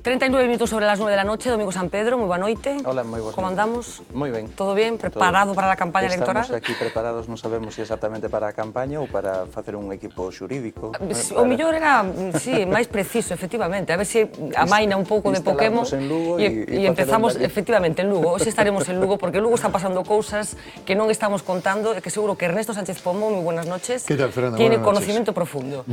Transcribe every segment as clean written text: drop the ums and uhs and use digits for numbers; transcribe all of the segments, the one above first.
39 minutos sobre las 9 de la noche, Domingo San Pedro, moi boa noite. Hola, moi boa noite. Como andamos? Moi ben. Todo bien? Preparado para a campaña electoral? Estamos aquí preparados, non sabemos se exactamente para a campaña ou para facer un equipo xurídico. O mellor era, sí, máis preciso, efectivamente. A ver se amaina un pouco de Pokémon e empezamos, efectivamente, en Lugo. Hoxe estaremos en Lugo, porque en Lugo están pasando cousas que non estamos contando, e que seguro que Ernesto Sánchez Pombo, moi buenas noches, tiene conocimiento profundo.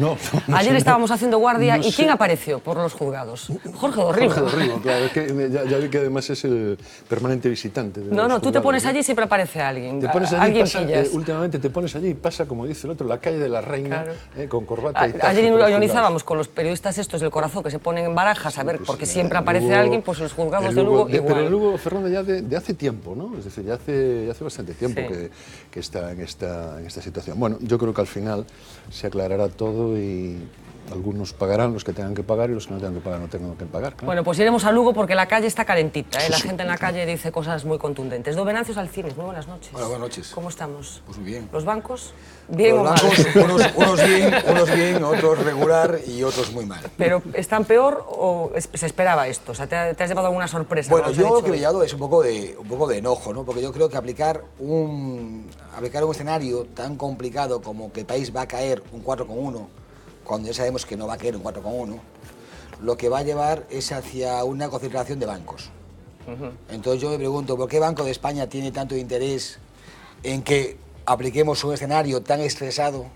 Ayer estábamos haciendo guardia y ¿quién apareció por los juzgados? Jorge Dorrigo. Jorge Dorrigo, claro, es que ya vi que además es el permanente visitante de No, los tú te juzgados, pones ¿no? allí y siempre aparece alguien. Te pones allí alguien pasa, pillas. últimamente te pones allí y pasa, como dice el otro, la calle de la Reina, claro. Con corbata y tal. Ayer ironizábamos con los periodistas estos del Corazón que se ponen en barajas a ver, pues, porque siempre aparece alguien, pues los juzgados de Lugo igual. Pero Lugo, Fernando, ya de hace tiempo, ¿no? Es decir, ya hace bastante tiempo sí. que está en esta situación. Bueno, yo creo que al final se aclarará todo y algunos pagarán, los que tengan que pagar, y los que no tengan que pagar no tengan que pagar. Claro. Bueno, pues iremos a Lugo porque la calle está calentita, ¿eh? La gente en la calle dice cosas muy contundentes. Venancio Alcines, muy buenas noches. Hola, buenas noches. ¿Cómo estamos? Pues muy bien. ¿Los bancos? ¿Bien los o mal? bancos, unos bien, otros regular y otros muy mal. ¿Pero están peor o se esperaba esto? O sea, ¿te has llevado alguna sorpresa? Bueno, yo lo que me he llevado es un poco de enojo, ¿no? Porque yo creo que aplicar un escenario tan complicado como que el país va a caer un 4,1, cuando ya sabemos que no va a caer un 4,1, lo que va a llevar es hacia una concentración de bancos. Entonces yo me pregunto, ¿por qué Banco de España tiene tanto interés en que apliquemos un escenario tan estresado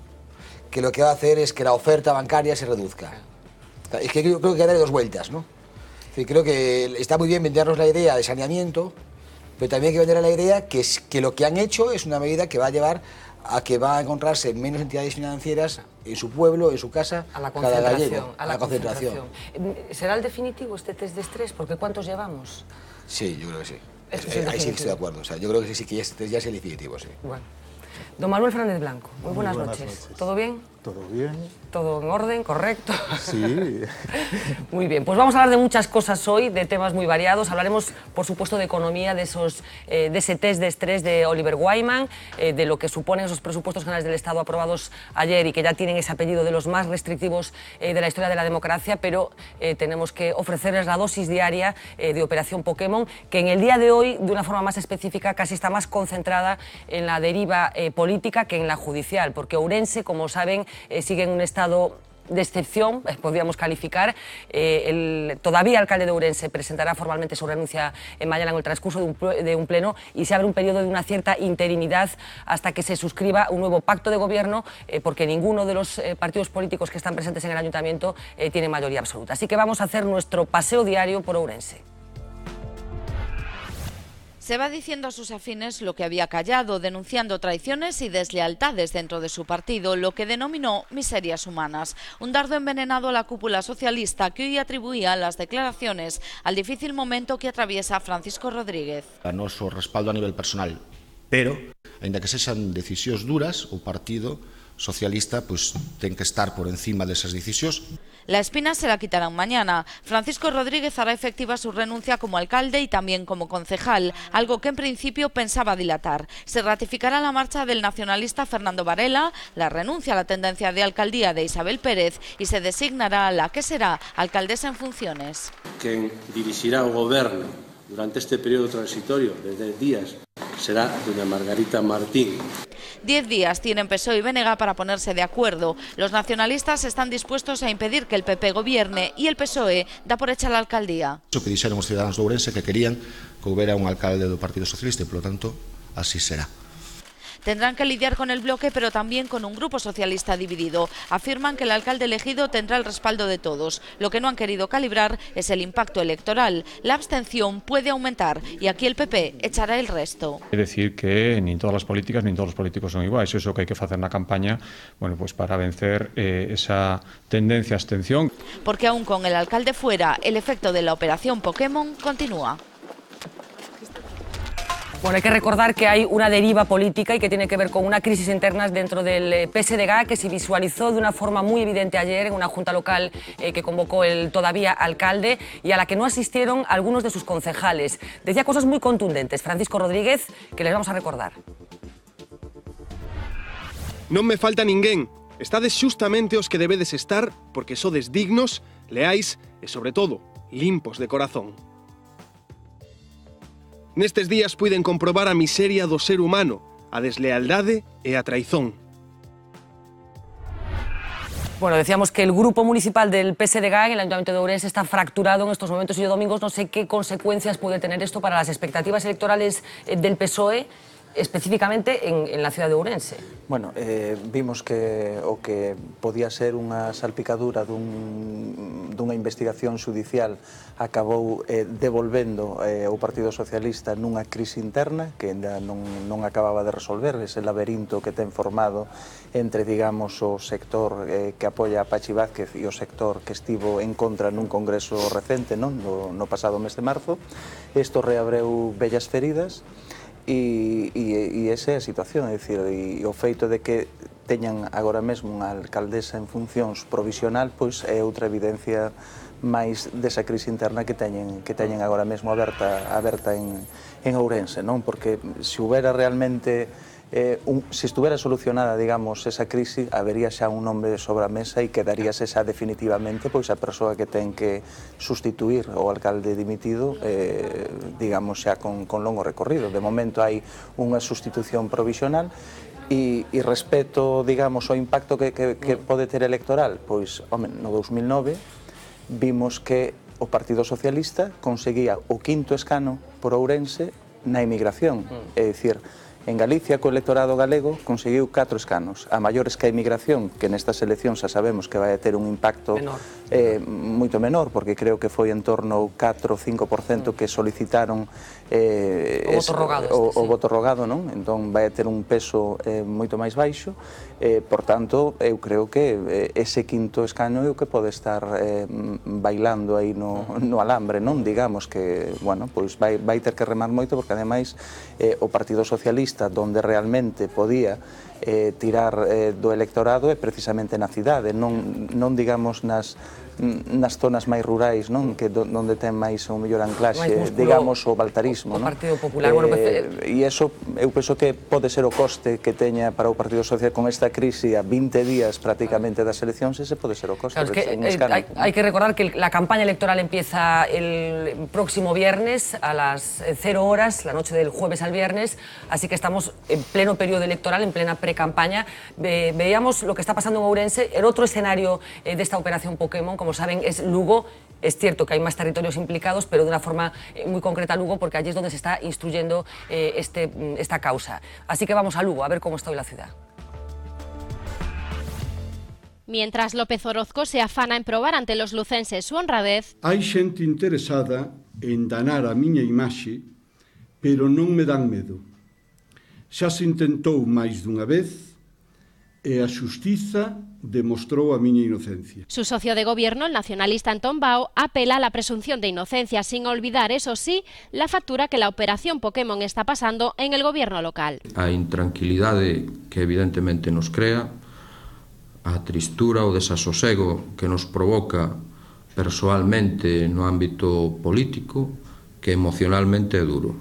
que lo que va a hacer es que la oferta bancaria se reduzca? Es que yo creo que hay que darle dos vueltas, ¿no? Es decir, creo que está muy bien vendernos la idea de saneamiento, pero también hay que vender la idea que lo que han hecho es una medida que va a llevar a que va a encontrarse menos entidades financieras en su pueblo, en su casa, cada gallego. A la concentración. ¿Será el definitivo este test de estrés? Porque ¿cuántos llevamos? Sí, yo creo que sí. Ahí sí que estoy de acuerdo. O sea, yo creo que sí, que ya es el definitivo, sí. Bueno. Don Manuel Fernández Blanco, muy buenas noches. ¿Todo bien? Todo bien. ¿Todo en orden? ¿Correcto? Sí. Muy bien, pues vamos a hablar de muchas cosas hoy, de temas muy variados. Hablaremos, por supuesto, de economía, de ese test de estrés de Oliver Wyman, de lo que suponen esos presupuestos generales del Estado aprobados ayer y que ya tienen ese apellido de los más restrictivos de la historia de la democracia, pero tenemos que ofrecerles la dosis diaria de Operación Pokémon, que en el día de hoy, de una forma más específica, casi está más concentrada en la deriva política que en la judicial, porque Ourense, como saben, sigue en un estado de excepción, podríamos calificar. El todavía alcalde de Ourense presentará formalmente su renuncia mañana en el transcurso de un pleno y se abre un periodo de una cierta interinidad hasta que se suscriba un nuevo pacto de gobierno, porque ninguno de los partidos políticos que están presentes en el ayuntamiento tiene mayoría absoluta. Así que vamos a hacer nuestro paseo diario por Ourense. Se va diciendo a sus afines lo que había callado, denunciando traiciones y deslealtades dentro de su partido, lo que denominó miserias humanas. Un dardo envenenado a la cúpula socialista que hoy atribuía las declaraciones al difícil momento que atraviesa Francisco Rodríguez. A noso respaldo a nivel personal, pero, aínda que sexan decisións duras, o Partido Socialista ten que estar por encima desas decisións. La espina se la quitarán mañana. Francisco Rodríguez hará efectiva su renuncia como alcalde y también como concejal, algo que en principio pensaba dilatar. Se ratificará la marcha del nacionalista Fernando Varela, la renuncia a la tendencia de alcaldía de Isabel Pérez y se designará a la que será alcaldesa en funciones. Quen dirixirá o goberno durante este período transitorio de 10 días será doña Margarita Martín. 10 días tienen PSOE y BNG para ponerse de acuerdo. Los nacionalistas están dispuestos a impedir que el PP gobierne y el PSOE da por hecha la alcaldía. Iso que dixeron os cidadáns de Ourense que querían que houbera un alcalde do Partido Socialista e, polo tanto, así será. Tendrán que lidiar con el bloque, pero también con un grupo socialista dividido. Afirman que el alcalde elegido tendrá el respaldo de todos. Lo que no han querido calibrar es el impacto electoral. La abstención puede aumentar y aquí el PP echará el resto. Es decir, que ni todas las políticas ni todos los políticos son iguales. Eso que hay que hacer na campaña, bueno, pues para vencer esa tendencia a abstención. Porque aún con el alcalde fuera, el efecto de la operación Pokémon continúa. Bueno, hay que recordar que hay una deriva política y que tiene que ver con una crisis interna dentro del PSDG que se visualizó de una forma muy evidente ayer en una junta local que convocó el todavía alcalde y a la que no asistieron algunos de sus concejales. Decía cosas muy contundentes Francisco Rodríguez, que les vamos a recordar. Non me falta ninguén. Estades xustamente os que debedes estar porque sodes dignos, leais e, sobre todo, limpos de corazón. Nestes días puiden comprobar a miseria do ser humano, a deslealdade e a traizón. Bueno, decíamos que el grupo municipal del PSDG en el Ayuntamiento de Ourense está fracturado en estos momentos y yo, Domingos, no sé qué consecuencias puede tener esto para las expectativas electorales del PSOE, específicamente en la ciudad de Ourense. Bueno, vimos que o que podía ser unha salpicadura dunha investigación judicial acabou devolvendo o Partido Socialista nunha crise interna que ainda non acababa de resolver, ese laberinto que ten formado entre, digamos, o sector que apoia a Pachi Vázquez e o sector que estivo en contra nun congreso recente, no pasado mes de marzo. Isto reabreu vellas feridas e esa é a situación, é dicir, e o feito de que teñan agora mesmo unha alcaldesa en funcións provisional, pois é outra evidencia máis desa crise interna que teñen agora mesmo aberta en Ourense, non? Porque se houbera realmente se estuviera solucionada, digamos, esa crise, habería xa un nome sobre a mesa e quedaríase xa definitivamente pois a persoa que ten que sustituir o alcalde dimitido, digamos, xa con longo recorrido. De momento hai unha sustitución provisional e respecto, digamos, ao impacto que pode ter electoral, pois, home, no 2009 vimos que o Partido Socialista conseguía o 5º escano por Ourense na emigración, é dicir, en Galicia, co electorado galego, conseguiu 4 escanos. A maiores que a emigración, que nestas eleccións xa sabemos que vai a ter un impacto moito menor, porque creo que foi en torno ao 4 ou 5% que solicitaron o voto rogado, non? Entón vai a ter un peso moito máis baixo. Por tanto, eu creo que ese 5º escano é o que pode estar bailando aí no alambre, non? Digamos que, bueno, pois vai ter que remar moito, porque ademais o Partido Socialista, donde realmente podía tirar do electorado é precisamente na cidade, non digamos nas zonas máis rurais, non? Que onde ten máis o mellor anclaxe, digamos, o baltarismo, non? O Partido Popular, bueno, e iso eu penso que pode ser o coste que teña para o Partido Social con esta crise a 20 días prácticamente das eleccións, ese pode ser o coste. Claro, es que hay que recordar que la campaña electoral empieza el próximo viernes a las 0 horas, la noche del jueves al viernes, así que estamos en pleno periodo electoral, en plena pre-campaña. Veíamos lo que está pasando en Ourense. El otro escenario de esta operación Pokémon, como saben, es Lugo. Es cierto que hay más territorios implicados, pero de una forma muy concreta Lugo, porque allí es donde se está instruyendo esta causa. Así que vamos a Lugo, a ver cómo está hoy la ciudad. Mientras López Orozco se afana en probar ante los lucenses su honradez, hai xente interesada en danar a miña imaxe, pero non me dan medo. Xa se intentou máis dunha vez e a xustiza demostrou a miña inocencia. Su socio de gobierno, el nacionalista Antón Bao, apela a la presunción de inocencia sin olvidar, eso sí, la factura que la operación Pokémon está pasando en el gobierno local. A intranquilidade que evidentemente nos crea, a tristura o desasosego que nos provoca persoalmente no ámbito político, que emocionalmente é duro.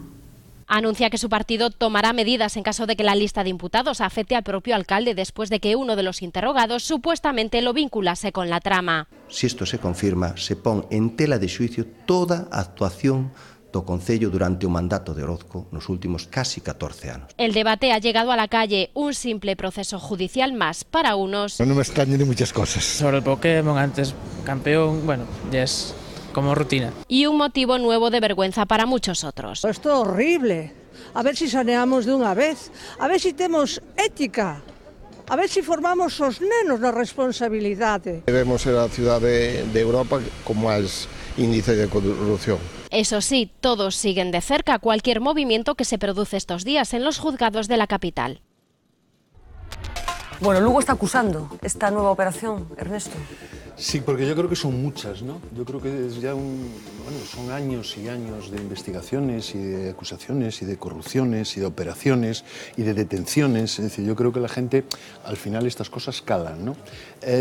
Anuncia que su partido tomará medidas en caso de que la lista de imputados afecte al propio alcalde después de que uno de los interrogados supuestamente lo vinculase con la trama. Si esto se confirma, se pon en tela de xuicio toda a actuación do Concello durante o mandato de Orozco nos últimos casi 14 anos. El debate ha llegado a la calle, un simple proceso judicial más para unos. No me extraño de muchas cosas. Sobre el Pokémon, antes campeón, bueno, ya es como rutina. Y un motivo nuevo de vergüenza para muchos otros. Esto é horrible. A ver si saneamos de unha vez. A ver si temos ética. A ver si formamos os nenos na responsabilidade. Debemos ser a cidade de Europa con máis índice de corrupción. Eso sí, todos siguen de cerca cualquier movimiento que se produce estos días en los juzgados de la capital. Bueno, Lugo está acusando esta nueva operación, Ernesto. Sí, porque yo creo que son muchas, ¿no? Yo creo que es ya son años y años de investigaciones y de acusaciones y de corrupciones y de operaciones y de detenciones. Es decir, yo creo que la gente, al final, estas cosas calan, ¿no?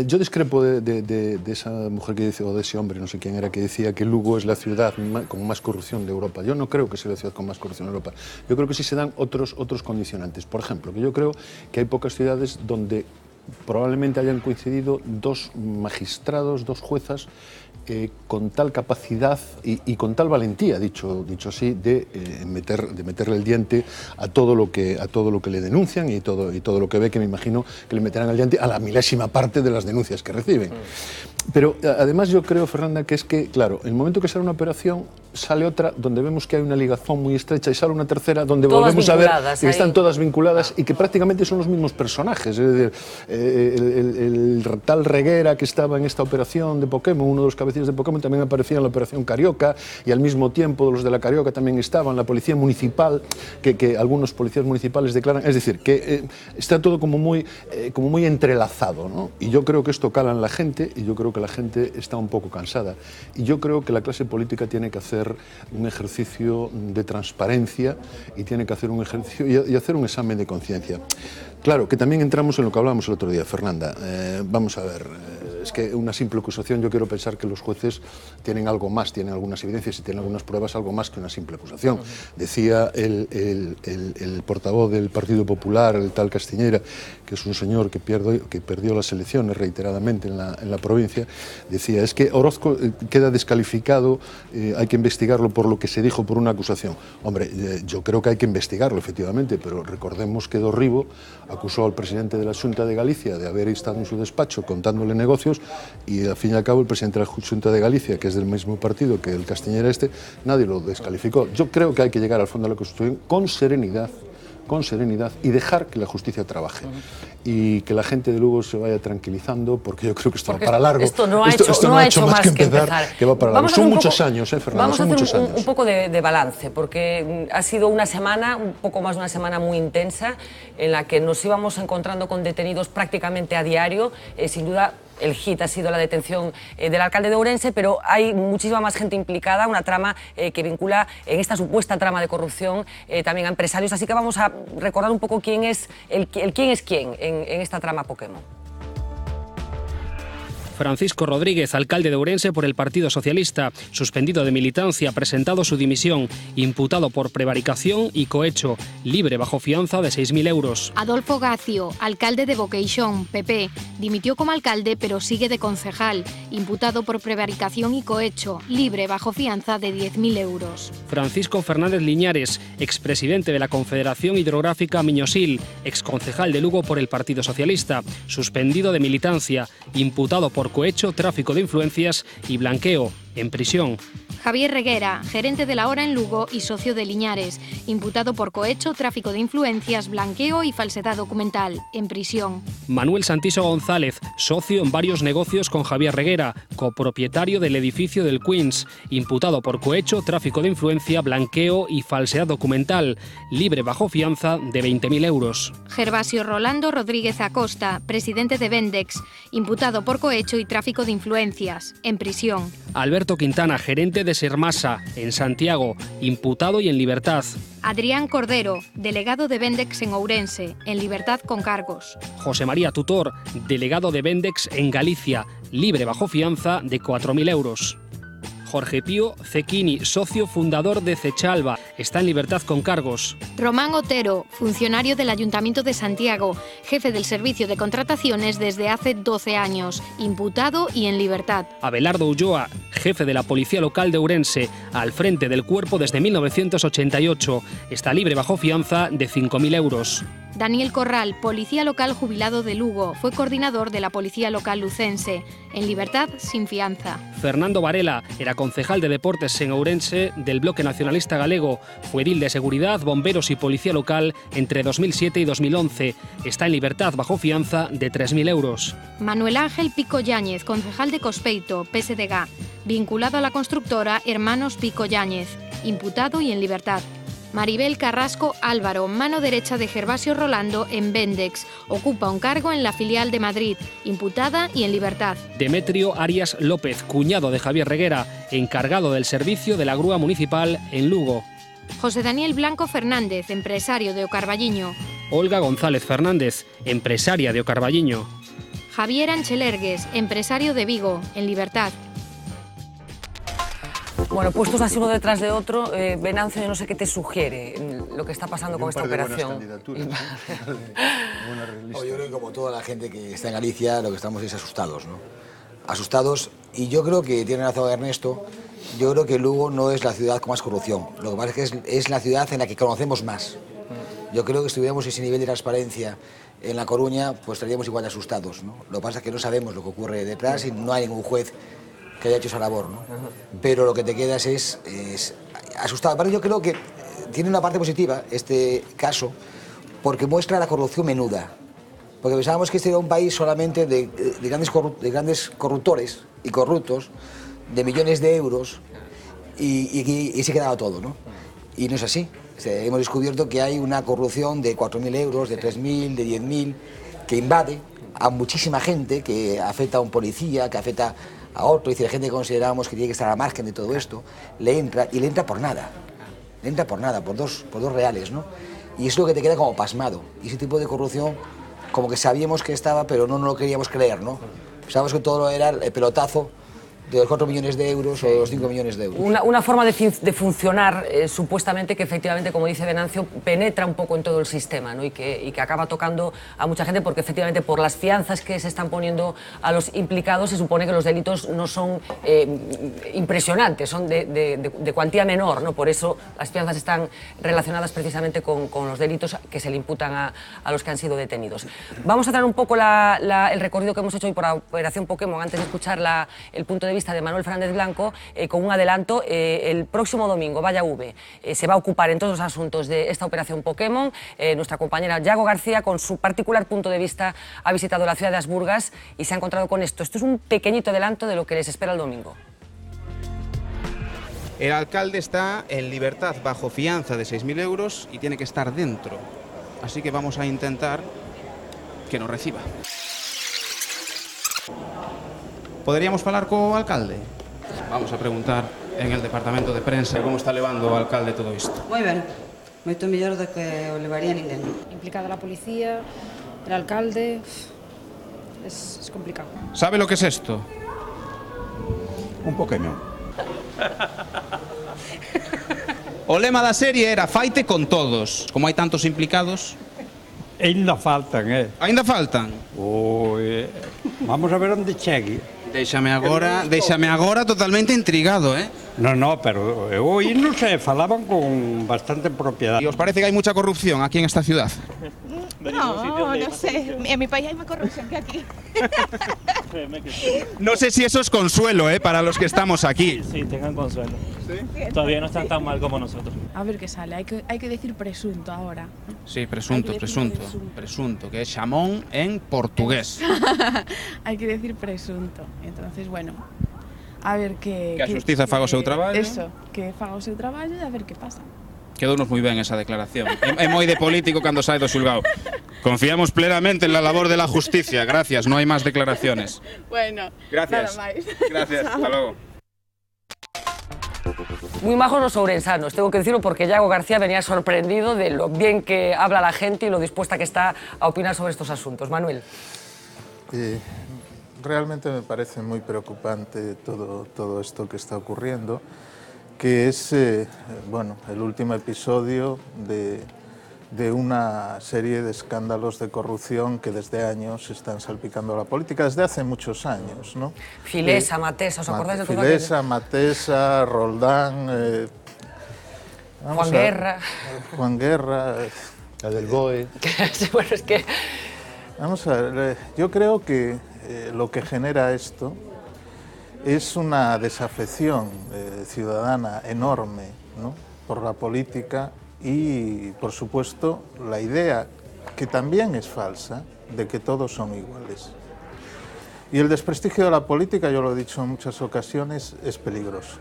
Yo discrepo de esa mujer que dice, o de ese hombre, no sé quién era, que decía que Lugo es la ciudad con más corrupción de Europa. Yo no creo que sea la ciudad con más corrupción de Europa. Yo creo que sí se dan otros condicionantes. Por ejemplo, que yo creo que hay pocas ciudades donde probablemente hayan coincidido dos magistrados, dos juezas, con tal capacidad y con tal valentía, dicho así, de meterle el diente a todo lo que le denuncian y todo lo que ve, que me imagino que le meterán el diente a la milésima parte de las denuncias que reciben. Pero además yo creo, Fernanda, que es que, claro, el momento que sale una operación, sale otra donde vemos que hay una ligazón muy estrecha y sale una tercera donde volvemos a ver que están todas vinculadas y que prácticamente son los mismos personajes. Es decir, el tal Reguera que estaba en esta operación de Pokémon, uno de los cabecillas de Pokémon, también aparecía en la operación Carioca, y al mismo tiempo los de la Carioca también estaban, la policía municipal, que algunos policías municipales declaran. Es decir, que está todo como muy entrelazado, ¿no? Y yo creo que esto cala en la gente, y yo creo que la gente está un poco cansada. Y yo creo que la clase política tiene que hacer un ejercicio de transparencia y tiene que hacer un ejercicio y hacer un examen de conciencia. Claro, que también entramos en lo que hablábamos el otro día, Fernanda. Vamos a ver, es que una simple acusación, yo quiero pensar que los jueces tienen algo más, tienen algunas evidencias y tienen algunas pruebas, algo más que una simple acusación. Decía el portavoz del Partido Popular, el tal Castiñeira, que es un señor que perdió las elecciones reiteradamente en la provincia, decía, es que Orozco queda descalificado, hay que investigarlo por lo que se dijo por una acusación. Hombre, yo creo que hay que investigarlo, efectivamente, pero recordemos que Dorribo acusó al presidente de la Xunta de Galicia de haber estado en su despacho contándole negocios, y al fin y al cabo el presidente de la Xunta de Galicia, que es del mismo partido que el Castiñeira nadie lo descalificó. Yo creo que hay que llegar al fondo de la Constitución con serenidad y dejar que la justicia trabaje. Y que la gente de Lugo se vaya tranquilizando, porque yo creo que esto va para largo. Esto no ha hecho más que empezar. Que va para largo. Son muchos años, Fernando, son muchos años. Vamos a hacer un poco de balance, porque ha sido una semana, un poco más de una semana muy intensa, en la que nos íbamos encontrando con detenidos prácticamente a diario. Sin duda, el hit ha sido la detención del alcalde de Ourense, pero hay muchísima más gente implicada, una trama que vincula en esta supuesta trama de corrupción también a empresarios. Así que vamos a recordar un poco quién es quién en esta trama Pokémon. Francisco Rodríguez, alcalde de Ourense por el Partido Socialista, suspendido de militancia, presentado su dimisión, imputado por prevaricación y cohecho, libre bajo fianza de 6.000 euros. Adolfo Gacio, alcalde de Boqueixón, PP, dimitió como alcalde pero sigue de concejal, imputado por prevaricación y cohecho, libre bajo fianza de 10.000 euros. Francisco Fernández Liñares, expresidente de la Confederación Hidrográfica Miñosil, exconcejal de Lugo por el Partido Socialista, suspendido de militancia, imputado por cohecho, tráfico de influencias y blanqueo, en prisión. Javier Reguera, gerente de La Hora en Lugo y socio de Liñares, imputado por cohecho, tráfico de influencias, blanqueo y falsedad documental, en prisión. Manuel Santiso González, socio en varios negocios con Javier Reguera, copropietario del edificio del Queens, imputado por cohecho, tráfico de influencia, blanqueo y falsedad documental, libre bajo fianza de 20.000 euros. Gervasio Rolando Rodríguez Acosta, presidente de Vendex, imputado por cohecho y tráfico de influencias, en prisión. Alberto Quintana, gerente de Sermasa, en Santiago, imputado y en libertad. Adrián Cordero, delegado de Vendex en Ourense, en libertad con cargos. José María Tutor, delegado de Vendex en Galicia, libre bajo fianza de 4.000 euros. Jorge Pío Cecchini, socio fundador de Cechalba, está en libertad con cargos. Román Otero, funcionario del Ayuntamiento de Santiago, jefe del Servicio de Contrataciones desde hace 12 años, imputado y en libertad. Abelardo Ulloa, jefe de la Policía Local de Ourense, al frente del cuerpo desde 1988, está libre bajo fianza de 5.000 euros. Daniel Corral, policía local jubilado de Lugo, fue coordinador de la Policía Local lucense, en libertad sin fianza. Fernando Varela era concejal de deportes en Ourense del Bloque Nacionalista Galego, fue edil de seguridad, bomberos y policía local entre 2007 y 2011. Está en libertad bajo fianza de 3.000 euros. Manuel Ángel Pico Yáñez, concejal de Cospeito, PSDG, vinculado a la constructora Hermanos Pico Yáñez, imputado y en libertad. Maribel Carrasco Álvaro, mano derecha de Gervasio Rolando en Vendex, ocupa un cargo en la filial de Madrid, imputada y en libertad. Demetrio Arias López, cuñado de Javier Reguera, encargado del servicio de la grúa municipal en Lugo. José Daniel Blanco Fernández, empresario de Ocarballiño. Olga González Fernández, empresaria de Ocarballiño. Javier Anchelergues, empresario de Vigo, en libertad. Bueno, puestos así uno detrás de otro, Venancio, yo no sé qué te sugiere lo que está pasando con esta operación. Yo creo que como toda la gente que está en Galicia, lo que estamos es asustados, ¿no? Asustados, y yo creo que tiene razón Ernesto, yo creo que Lugo no es la ciudad con más corrupción, lo que pasa es que es la ciudad en la que conocemos más. Yo creo que si tuviéramos ese nivel de transparencia en La Coruña, pues estaríamos igual de asustados, ¿no? Lo que pasa es que no sabemos lo que ocurre detrás y no hay ningún juez que haya hecho esa labor, ¿no? Pero lo que te quedas es asustado. Pero yo creo que tiene una parte positiva este caso, porque muestra la corrupción menuda. Porque pensábamos que este era un país solamente de grandes corruptores y corruptos, de millones de euros, y se quedaba todo, ¿no? Y no es así. Hemos descubierto que hay una corrupción de 4.000 euros, de 3.000, de 10.000, que invade a muchísima gente, que afecta a un policía, que afecta a otro, y si la gente que consideramos que tiene que estar al margen de todo esto, le entra por nada. Le entra por nada, por dos reales, ¿no? Y es lo que te queda como pasmado. Y ese tipo de corrupción, como que sabíamos que estaba, pero no nos lo queríamos creer, ¿no? Pensábamos que todo era el pelotazo de los 4 millones de euros o los 5 millones de euros. Una forma de funcionar, supuestamente, que efectivamente, como dice Venancio, penetra un poco en todo el sistema, ¿no? y que acaba tocando a mucha gente, porque efectivamente por las fianzas que se están poniendo a los implicados se supone que los delitos no son impresionantes, son de cuantía menor, ¿no? Por eso las fianzas están relacionadas precisamente con los delitos que se le imputan a los que han sido detenidos. Vamos a dar un poco el recorrido que hemos hecho hoy por la Operación Pokémon, antes de escuchar el punto de vista de Manuel Fernández Blanco, con un adelanto. El próximo domingo, Valla V, se va a ocupar en todos los asuntos de esta operación Pokémon. Nuestra compañera Yago García, con su particular punto de vista, ha visitado la ciudad de Asburgas y se ha encontrado con esto. Esto es un pequeñito adelanto de lo que les espera el domingo. El alcalde está en libertad bajo fianza de 6.000 euros y tiene que estar dentro. Así que vamos a intentar que nos reciba. Poderíamos falar co alcalde? Vamos a preguntar en el departamento de prensa como está levando o alcalde todo isto. Moi ben, moito mellor do que o levaría ninguén. Implicada la policía, el alcalde, es complicado. ¿Sabe lo que es esto? Un Pokémon. O lema da serie era faite con todos. Como hai tantos implicados... Ainda faltan, Ainda faltan? Vamos a ver onde chegue. Déixame agora totalmente intrigado, No, pero hoy non se falaban con bastante propiedad. ¿Y os parece que hay mucha corrupción aquí en esta ciudad? No sé. En mi país hay más corrupción que aquí. No sé si eso es consuelo, para los que estamos aquí. Sí, tengan consuelo. ¿Sí? Todavía no están tan mal como nosotros. A ver qué sale. Hay que decir presunto ahora. Sí, presunto, que es xamón en portugués. Hay que decir presunto. Entonces, bueno, a ver que... Que a xustiza faga o seu traballo. Eso, que faga o seu traballo e a ver que pasa. Quedounos moi ben esa declaración. É moi de político cando sai do xulgado. Confiamos plenamente en la labor de la justicia. Gracias, no hay más declaraciones. Bueno, gracias. Nada máis. Gracias, hasta luego. Muy majos los ourensanos, tengo que decirlo, porque Yago García venía sorprendido de lo bien que habla la gente y lo dispuesta que está a opinar sobre estos asuntos. Manuel. Realmente me parece muy preocupante todo esto que está ocurriendo, que es el último episodio de una serie de escándalos de corrupción que desde años están salpicando a la política, desde hace muchos años, ¿no? Filesa, Matesa, ¿os acordáis de todo aquello? Filesa, Matesa, Roldán... Juan Guerra... La del BOE... Sí, bueno, es que... Vamos a ver, yo creo que lo que genera esto es una desafección ciudadana enorme, ¿no?, por la política y, por supuesto, la idea, que también es falsa, de que todos son iguales. Y el desprestigio de la política, yo lo he dicho en muchas ocasiones, es peligroso.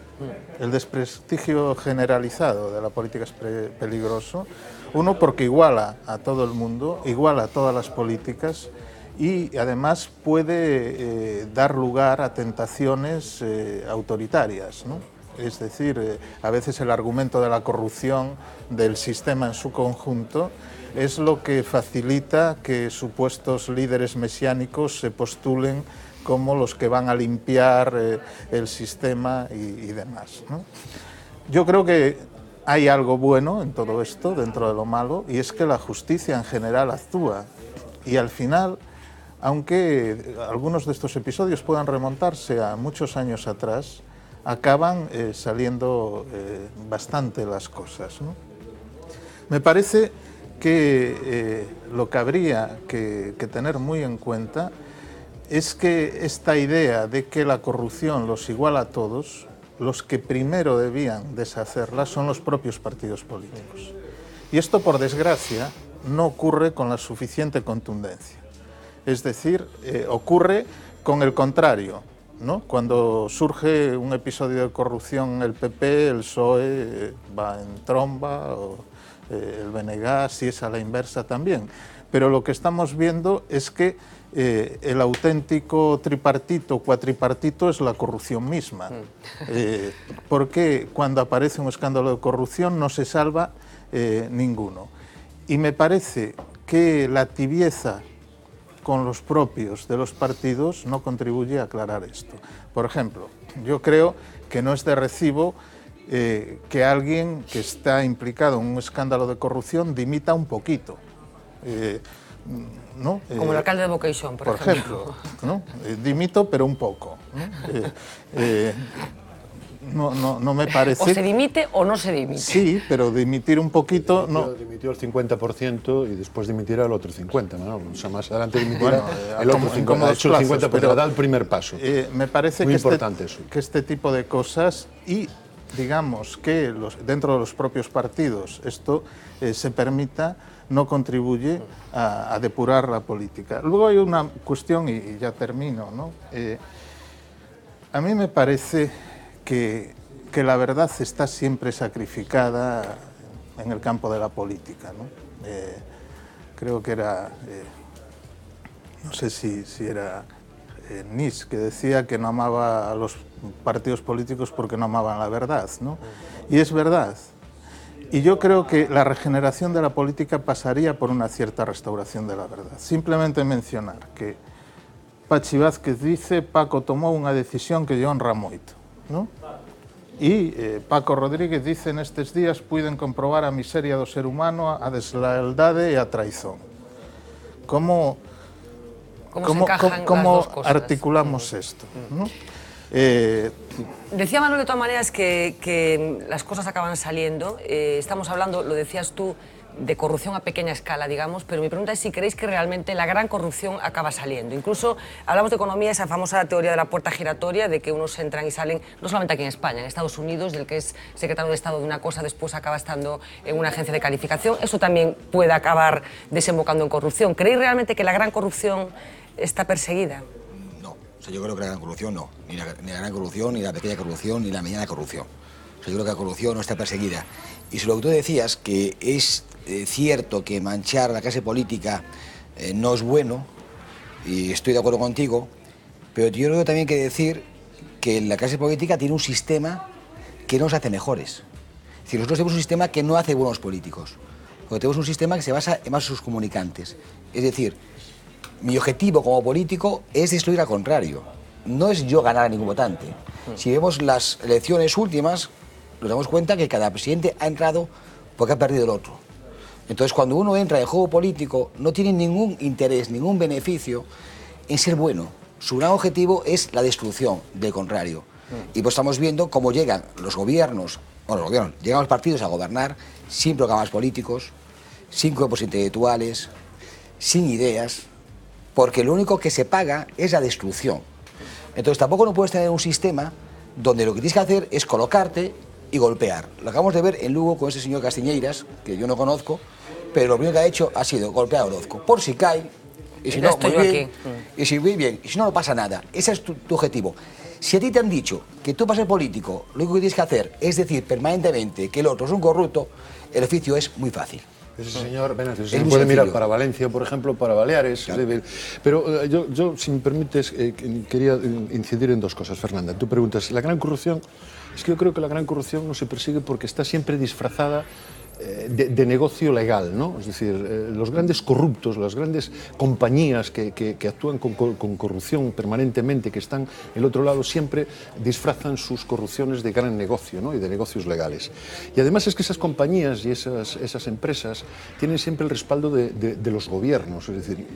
El desprestigio generalizado de la política es peligroso. Uno, porque iguala a todo el mundo, iguala a todas las políticas y además puede dar lugar a tentaciones autoritarias, ¿no? Es decir, a veces el argumento de la corrupción del sistema en su conjunto es lo que facilita que supuestos líderes mesiánicos se postulen como los que van a limpiar el sistema y demás, ¿no? Yo creo que hay algo bueno en todo esto, dentro de lo malo, y es que la justicia en general actúa. Y al final, aunque algunos de estos episodios puedan remontarse a muchos años atrás, acaban saliendo bastante las cosas, ¿no? Me parece que lo que habría que tener muy en cuenta es que esta idea de que la corrupción los iguala a todos, los que primero debían deshacerla son los propios partidos políticos. Y esto, por desgracia, no ocurre con la suficiente contundencia. Es decir, ocurre con el contrario, ¿no? Cuando surge un episodio de corrupción en el PP, el PSOE va en tromba, o el BNG, si es a la inversa también. Pero lo que estamos viendo es que el auténtico tripartito, cuatripartito, es la corrupción misma. Porque cuando aparece un escándalo de corrupción no se salva ninguno. Y me parece que la tibieza con los propios de los partidos no contribuye a aclarar esto. Por ejemplo, yo creo que no es de recibo que alguien que está implicado en un escándalo de corrupción dimita un poquito. ¿No? Como el alcalde de Boqueixón, por ejemplo. ¿No? Dimito, pero un poco, ¿no? No me parece... O se dimite o no se dimite. Sí, pero dimitir un poquito... Dimitió el 50% y después dimitirá el otro 50%, ¿no? O sea, más adelante dimitirá el otro 50%. Ha hecho el 50%, pero da el primer paso. Me parece muy que, importante eso. Que este tipo de cosas y, digamos, que dentro de los propios partidos esto se permita, no contribuye a depurar la política. Luego hay una cuestión, y ya termino, ¿no? A mí me parece que la verdad está siempre sacrificada en el campo de la política, ¿no? Creo que era, no sé si era Nis, que decía que no amaba a los partidos políticos porque no amaban la verdad, ¿no? Y es verdad. Y yo creo que la regeneración de la política pasaría por una cierta restauración de la verdad. Simplemente mencionar que Pachi Vázquez dice Paco tomou unha decisión que lle honra moito, ¿no? E Paco Rodríguez dice nestes días puiden comprobar a miseria do ser humano, a deslealdade e a traizón. Como articulamos esto, ¿no? Decía Manuel de todas maneras que las cosas acaban saliendo. Estamos hablando, lo decías tú, de corrupción a pequeña escala, digamos, pero mi pregunta es si creéis que realmente la gran corrupción acaba saliendo. Incluso hablamos de economía, esa famosa teoría de la puerta giratoria, de que unos entran y salen, no solamente aquí en España, en Estados Unidos, del que es secretario de Estado de una cosa, después acaba estando en una agencia de calificación. Eso también puede acabar desembocando en corrupción. ¿Creéis realmente que la gran corrupción está perseguida? O sea, yo creo que la gran corrupción no, ni la gran corrupción, ni la pequeña corrupción, ni la mediana corrupción. O sea, yo creo que la corrupción no está perseguida. Y sobre lo que tú decías, que es cierto que manchar la clase política no es bueno, y estoy de acuerdo contigo, pero yo creo también que decir que la clase política tiene un sistema que nos hace mejores. Es decir, nosotros tenemos un sistema que no hace buenos políticos, porque tenemos un sistema que se basa en más sus comunicantes. Es decir, mi objetivo como político es destruir al contrario, no es yo ganar a ningún votante. Si vemos las elecciones últimas, nos damos cuenta que cada presidente ha entrado porque ha perdido el otro. Entonces, cuando uno entra en juego político, no tiene ningún interés, ningún beneficio en ser bueno. Su gran objetivo es la destrucción del contrario. Y pues estamos viendo cómo llegan los gobiernos, llegan los partidos a gobernar sin programas políticos, sin cuerpos intelectuales, sin ideas, porque lo único que se paga es la destrucción. Entonces tampoco no puedes tener un sistema donde lo que tienes que hacer es colocarte y golpear. Lo acabamos de ver en Lugo con ese señor Castiñeiras, que yo no conozco, pero lo primero que ha hecho ha sido golpear a Orozco, por si cae, y si no, muy bien, y si muy bien, y si no, no pasa nada. Ese es tu objetivo. Si a ti te han dicho que tú para ser político, lo único que tienes que hacer es decir permanentemente que el otro es un corrupto, el oficio es muy fácil. Ese señor, puede mirar para Valencia, por ejemplo, para Baleares. Claro. Pero yo, si me permites, quería incidir en dos cosas, Fernanda. Tú preguntas, ¿la gran corrupción? Es que yo creo que la gran corrupción no se persigue porque está siempre disfrazada de negocio legal, ¿no? Es decir, los grandes corruptos, las grandes compañías que actúan con corrupción permanentemente, que están el otro lado, siempre disfrazan sus corrupciones de gran negocio, ¿no? Y de negocios legales. Y además es que esas compañías y esas empresas tienen siempre el respaldo de los gobiernos. Es decir,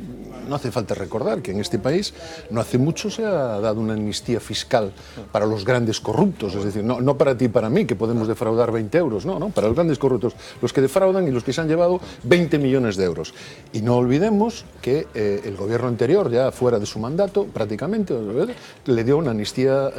no hace falta recordar que en este país no hace mucho se ha dado una amnistía fiscal para los grandes corruptos, es decir, no para ti y para mí, que podemos defraudar 20 euros, no, para los grandes corruptos, los que defraudan y los que se han llevado 20 millones de euros. Y no olvidemos que el gobierno anterior, ya fuera de su mandato, prácticamente, le dio una amnistía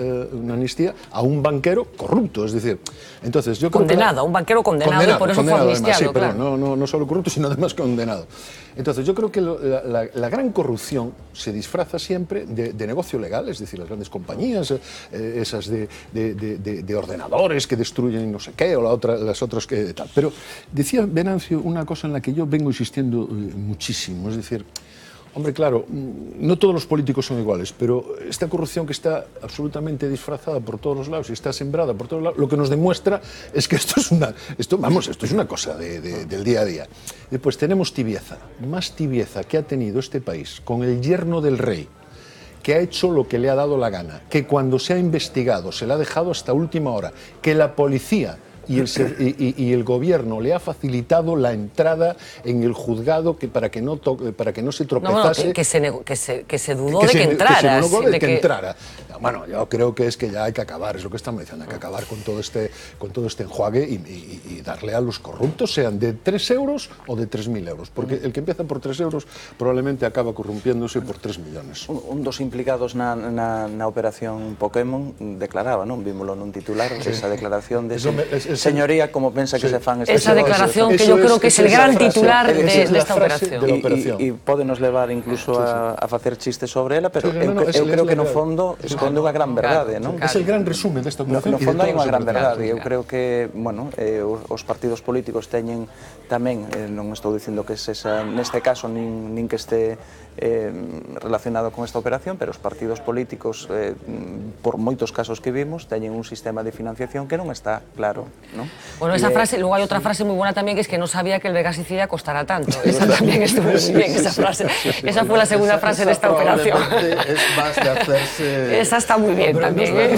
a un banquero corrupto, es decir, entonces yo creo condenado, un banquero condenado y por eso fue amnistiado, sí, claro. Pero no solo corrupto, sino además condenado. Entonces yo creo que la gran corrupción se disfraza siempre de negocio legal, es decir, las grandes compañías, esas de ordenadores que destruyen no sé qué, o las otras que tal. Pero decía Venancio una cosa en la que yo vengo insistiendo muchísimo, es decir, hombre, claro, no todos los políticos son iguales, pero esta corrupción que está absolutamente disfrazada por todos los lados y está sembrada por todos los lados, lo que nos demuestra es que esto es una cosa del día a día. Después tenemos tibieza, más tibieza que ha tenido este país con el yerno del rey, que ha hecho lo que le ha dado la gana, que cuando se ha investigado se le ha dejado hasta última hora, que la policía y el gobierno le ha facilitado la entrada en el juzgado para que no se tropezase. Que se dudó de que entrara. Que entrara. Bueno, yo creo que es que ya hay que acabar, es lo que estamos diciendo, hay que acabar con todo este enjuague y darle a los corruptos, sean de 3 euros o de 3.000 euros, porque el que empieza por 3 euros probablemente acaba corrompiéndose por 3 millones. Un dos implicados na operación Pokémon declaraba, non? Vímoslo nun titular, esa declaración de señoría, como pensa que se fan estas esa declaración que yo creo que es el gran titular de esta operación. E pódenos levar incluso a facer chistes sobre ela, pero eu creo que no fondo esconde unha gran verdade, non? É o gran resumen desta operación. No fondo hai unha gran verdade, eu creo que, bueno, os partidos políticos teñen tamén, non estou dicindo que neste caso nin que este relacionado con esta operación, pero os partidos políticos, por moitos casos que vimos, teñen un sistema de financiación que non está claro, ¿no? Bueno, esa frase, luego hay otra frase muy buena también, que es que no sabía que el Vega Sicilia costara tanto. Esa también estuvo muy bien, esa frase. Esa fue la segunda frase de esta operación. Es más de hacerse... Esa está muy bien también, ¿eh?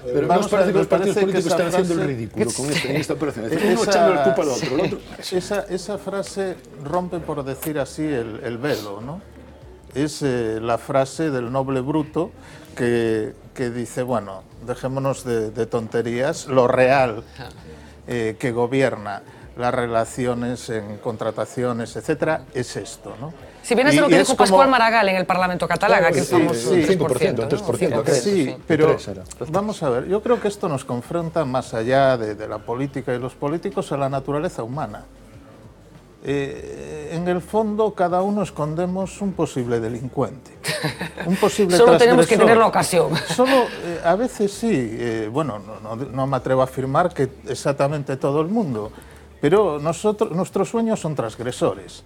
Pero nos parece que los partidos políticos están haciendo el ridículo en esta operación. Uno echando la culpa al otro. Esa frase rompe, por decir así, el velo, ¿no? Es la frase del noble Bruto que dice, bueno, dejémonos de tonterías, lo real que gobierna las relaciones en contrataciones, etcétera, es esto, ¿no? Si bien es lo que dijo Pascual Maragall en el Parlamento catalán, aquel famoso 5%, 3%. Sí, pero vamos a ver, yo creo que esto nos confronta más allá de la política y los políticos a la naturaleza humana. En el fondo, cada uno escondemos un posible delincuente, un posible Solo transgresor. tenemos que tener la ocasión. Solo, a veces sí, bueno, no me atrevo a afirmar que exactamente todo el mundo, pero nuestros sueños son transgresores.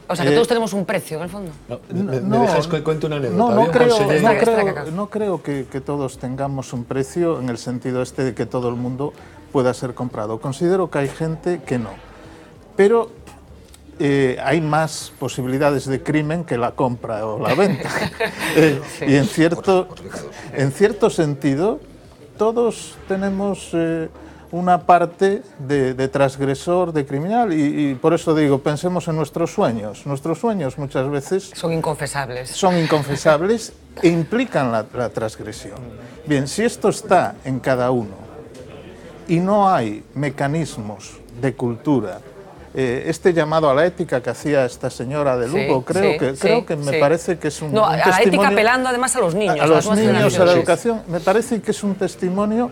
O sea, que todos tenemos un precio, en el fondo. ¿Me dejas que cuente una anécdota? No creo que todos tengamos un precio en el sentido de que todo el mundo pueda ser comprado. Considero que hay gente que no. Pero hay más posibilidades de crimen que la compra o la venta. Y en cierto sentido, todos tenemos una parte de transgresor, de criminal, y por eso digo, pensemos en nuestros sueños. Nuestros sueños muchas veces... Son inconfesables. Son inconfesables e implican la transgresión. Bien, si esto está en cada uno y no hay mecanismos de cultura, este llamado a la ética que hacía esta señora de Lugo, creo que me parece que es un a la ética apelando además a los niños. A los niños, a la educación, me parece que es un testimonio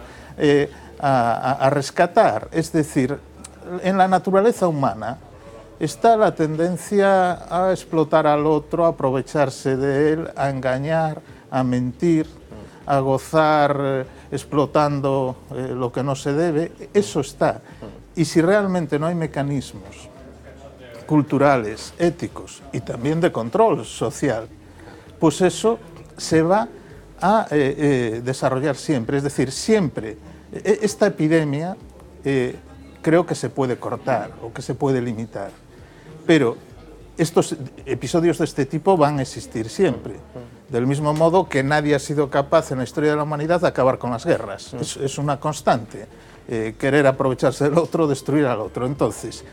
a rescatar. Es decir, en la naturaleza humana está la tendencia a explotar al otro, a aprovecharse de él, a engañar, a mentir, a gozar explotando lo que no se debe. Eso está. Y si realmente no hay mecanismos culturales, éticos y también de control social, pues eso se va a desarrollar siempre. Es decir, siempre esta epidemia creo que se puede cortar o que se puede limitar, pero estos episodios de este tipo van a existir siempre. Del mismo modo que nadie ha sido capaz en la historia de la humanidad de acabar con las guerras. Es una constante. Querer aprovecharse del otro, destruir al otro. Entonces,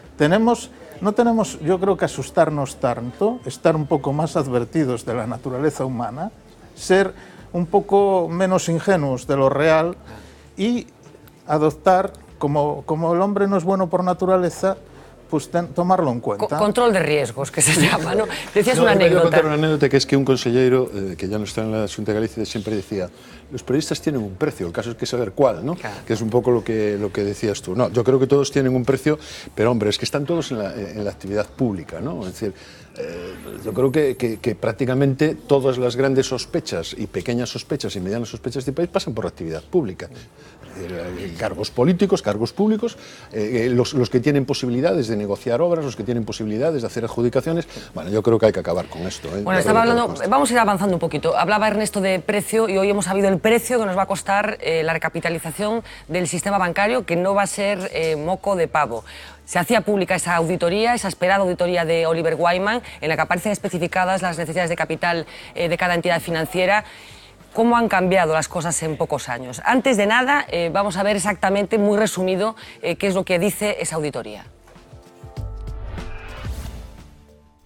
no tenemos, yo creo que asustarnos tanto, estar un poco más advertidos de la naturaleza humana, ser un poco menos ingenuos de lo real y adoptar, como el hombre no es bueno por naturaleza, pues tomarlo en cuenta. Control de riesgos, que se llama, ¿no? Decías una anécdota. Voy a contar una anécdota, que es que un consellero, que ya no está en la Xunta de Galicia, siempre decía, los periodistas tienen un precio, el caso es que saber cuál, ¿no? Claro. Que es un poco lo que decías tú. No, yo creo que todos tienen un precio, pero hombre, es que están todos en la actividad pública, ¿no? Es decir, yo creo que prácticamente todas las grandes sospechas y pequeñas sospechas y medianas sospechas de este país pasan por la actividad pública. Cargos políticos, cargos públicos, los que tienen posibilidades de negociar obras, los que tienen posibilidades de hacer adjudicaciones. Bueno, yo creo que hay que acabar con esto. Bueno, estaba hablando, vamos a ir avanzando un poquito. Hablaba Ernesto de precio y hoy hemos sabido el precio que nos va a costar la recapitalización del sistema bancario, que no va a ser moco de pavo. Se hacía pública esa auditoría, esa esperada auditoría de Oliver Wyman, en la que aparecen especificadas las necesidades de capital de cada entidad financiera. ¿Cómo han cambiado las cosas en pocos años? Antes de nada, vamos a ver exactamente, muy resumido, qué es lo que dice esa auditoría.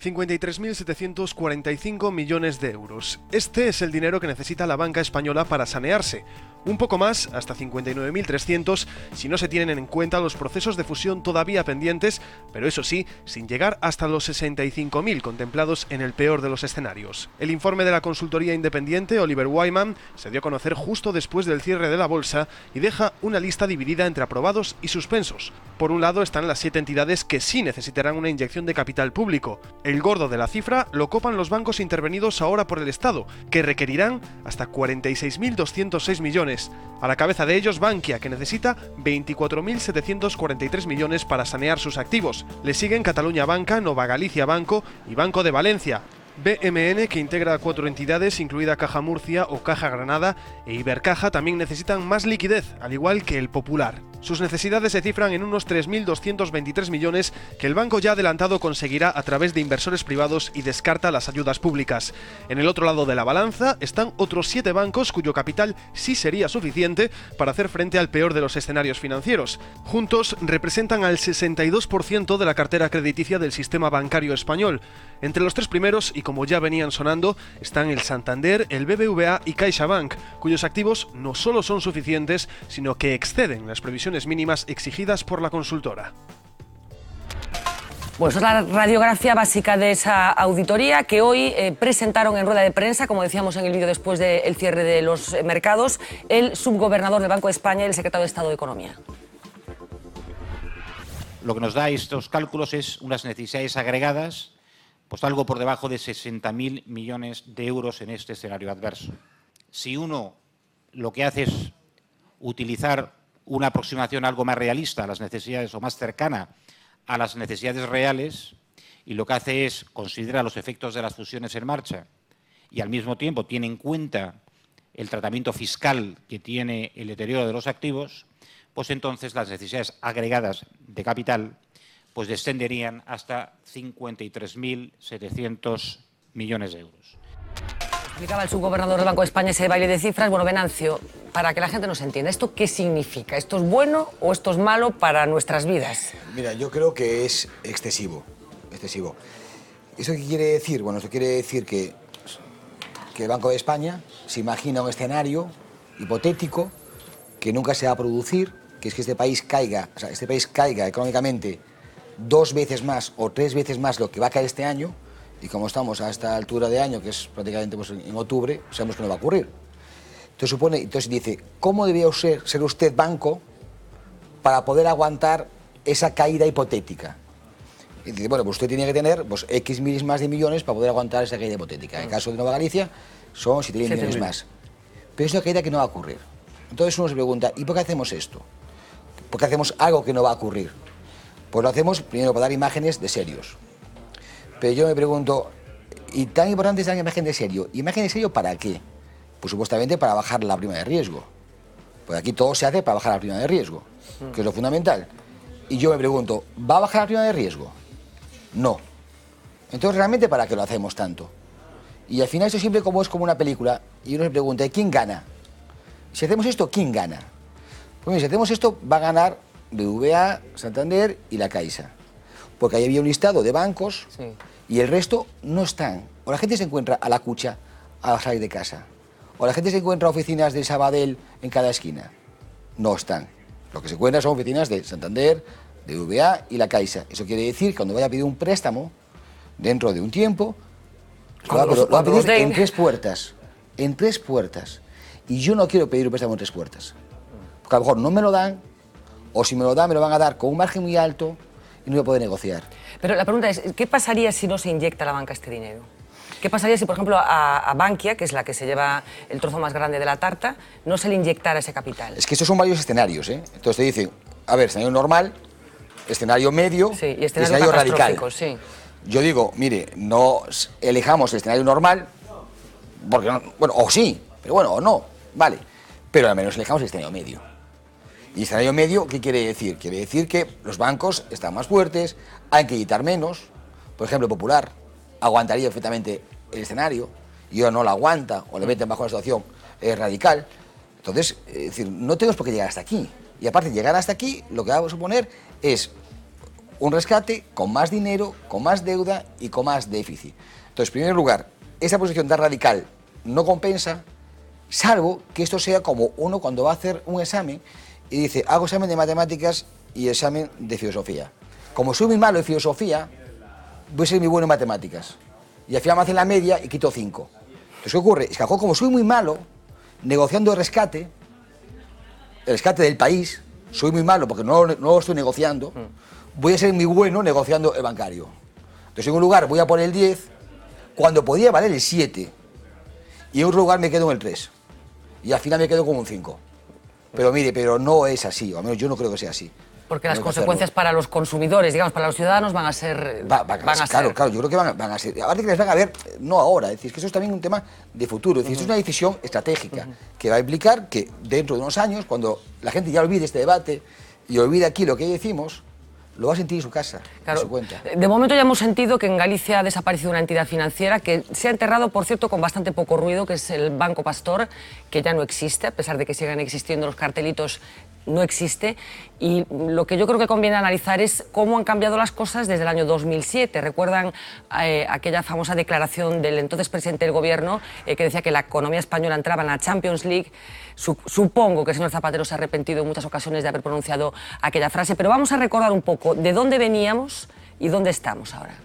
53.745 millones de euros. Este es el dinero que necesita la banca española para sanearse. Un poco más, hasta 59.300, si no se tienen en cuenta los procesos de fusión todavía pendientes, pero eso sí, sin llegar hasta los 65.000 contemplados en el peor de los escenarios. El informe de la consultoría independiente Oliver Wyman se dio a conocer justo después del cierre de la bolsa y deja una lista dividida entre aprobados y suspensos. Por un lado están las 7 entidades que sí necesitarán una inyección de capital público. El gordo de la cifra lo copan los bancos intervenidos ahora por el Estado, que requerirán hasta 46.206 millones. A la cabeza de ellos Bankia, que necesita 24.743 millones para sanear sus activos. Le siguen Cataluña Banca, Nova Galicia Banco y Banco de Valencia. BMN, que integra a 4 entidades, incluida Caja Murcia o Caja Granada, e Ibercaja también necesitan más liquidez, al igual que el Popular. Sus necesidades se cifran en unos 3.223 millones que el banco ya ha adelantado conseguirá a través de inversores privados y descarta las ayudas públicas. En el otro lado de la balanza están otros 7 bancos cuyo capital sí sería suficiente para hacer frente al peor de los escenarios financieros. Juntos representan al 62% de la cartera crediticia del sistema bancario español. Entre los 3 primeros, y como ya venían sonando, están el Santander, el BBVA y CaixaBank, cuyos activos no solo son suficientes, sino que exceden las previsiones mínimas exigidas por la consultora. Bueno, esa es la radiografía básica de esa auditoría que hoy presentaron en rueda de prensa, como decíamos en el vídeo después del cierre de los mercados, el subgobernador del Banco de España y el secretario de Estado de Economía. Lo que nos da estos cálculos es unas necesidades agregadas, pues algo por debajo de 60.000 millones de euros en este escenario adverso. Si uno lo que hace es utilizar una aproximación algo más realista a las necesidades o más cercana a las necesidades reales, y lo que hace es considerar los efectos de las fusiones en marcha y al mismo tiempo tiene en cuenta el tratamiento fiscal que tiene el deterioro de los activos, pues entonces las necesidades agregadas de capital pues descenderían hasta 53.700 millones de euros. Explicaba el subgobernador del Banco de España ese baile de cifras. Bueno, Venancio, para que la gente nos entienda, ¿esto qué significa? ¿Esto es bueno o esto es malo para nuestras vidas? Mira, yo creo que es excesivo. ¿Eso qué quiere decir? Bueno, eso quiere decir que el Banco de España se imagina un escenario hipotético que nunca se va a producir, que es que este país caiga económicamente 2 veces más o 3 veces más lo que va a caer este año, y como estamos a esta altura de año, que es prácticamente pues, en octubre, sabemos que no va a ocurrir. Entonces dice, ¿cómo debería ser usted banco para poder aguantar esa caída hipotética? Y dice, bueno, pues usted tiene que tener pues, X miles más de millones para poder aguantar esa caída hipotética. En el caso de Nova Galicia son 7.000 millones más. Pero es una caída que no va a ocurrir. Entonces uno se pregunta, ¿y por qué hacemos esto? ¿Por qué hacemos algo que no va a ocurrir? Pues lo hacemos primero para dar imágenes de serios. Pero yo me pregunto, ¿y tan importante es la imagen de serio? ¿Imagen de serio para qué? Pues supuestamente para bajar la prima de riesgo. Pues aquí todo se hace para bajar la prima de riesgo, que es lo fundamental. Y yo me pregunto, ¿va a bajar la prima de riesgo? No. Entonces, ¿realmente para qué lo hacemos tanto? Y al final esto siempre es como una película, y uno se pregunta, ¿quién gana? Si hacemos esto, ¿quién gana? Pues si hacemos esto, va a ganar BBVA, Santander y la Caixa. Porque ahí había un listado de bancos y el resto no están. O la gente se encuentra a la cucha a salir de casa. O la gente se encuentra oficinas de Sabadell en cada esquina. No están. Lo que se encuentra son oficinas de Santander, de BBVA y la Caixa. Eso quiere decir que cuando vaya a pedir un préstamo, dentro de un tiempo, lo va a pedir en 3 puertas. En 3 puertas. Y yo no quiero pedir un préstamo en 3 puertas. Porque a lo mejor no me lo dan, o si me lo dan, me lo van a dar con un margen muy alto y no voy a poder negociar. Pero la pregunta es, ¿qué pasaría si no se inyecta a la banca este dinero? ¿Qué pasaría si, por ejemplo, a Bankia, que es la que se lleva el trozo más grande de la tarta, no se le inyectara ese capital? Es que estos son varios escenarios, ¿eh? Entonces te dicen, a ver, escenario normal, escenario medio y escenario radical. Sí. Yo digo, mire, no elijamos el escenario normal, porque no, bueno, o sí, pero bueno, o no, vale, pero al menos elijamos el escenario medio. ¿Y escenario medio qué quiere decir? Quiere decir que los bancos están más fuertes, hay que quitar menos. Por ejemplo, Popular aguantaría perfectamente el escenario, y ahora no lo aguanta, o le meten bajo una situación radical. Entonces, es decir, no tenemos por qué llegar hasta aquí. Y aparte de llegar hasta aquí, lo que va a suponer es un rescate con más dinero, con más deuda y con más déficit. Entonces, en primer lugar, esa posición tan radical no compensa, salvo que esto sea como uno cuando va a hacer un examen y dice, hago examen de matemáticas y examen de filosofía. Como soy muy malo en filosofía, voy a ser muy bueno en matemáticas. Y al final me hacen la media y quito 5. Entonces, ¿qué ocurre? Es que como soy muy malo negociando el rescate del país, soy muy malo porque no lo estoy negociando, voy a ser muy bueno negociando el bancario. Entonces, en un lugar voy a poner el 10, cuando podía valer el 7, y en otro lugar me quedo en el 3. Y al final me quedo con un 5. Pero mire, pero no es así, o al menos yo no creo que sea así. Porque las consecuencias para los consumidores, digamos, para los ciudadanos van a ser... Claro, yo creo que van a ser... Aparte que les van a ver, no ahora, es decir, que eso es también un tema de futuro, es decir, esto es una decisión estratégica que va a implicar que dentro de unos años, cuando la gente ya olvide este debate y olvide aquí lo que decimos, lo va a sentir en su casa, en su cuenta. De momento ya hemos sentido que en Galicia ha desaparecido una entidad financiera que se ha enterrado, por cierto, con bastante poco ruido, que es el Banco Pastor, que ya no existe, a pesar de que sigan existiendo los cartelitos, no existe. Y lo que yo creo que conviene analizar es cómo han cambiado las cosas desde el año 2007. ¿Recuerdan aquella famosa declaración del entonces presidente del Gobierno que decía que la economía española entraba en la Champions League? Supongo que el señor Zapatero se ha arrepentido en muchas ocasiones de haber pronunciado aquella frase, pero vamos a recordar un poco de dónde veníamos y dónde estamos ahora.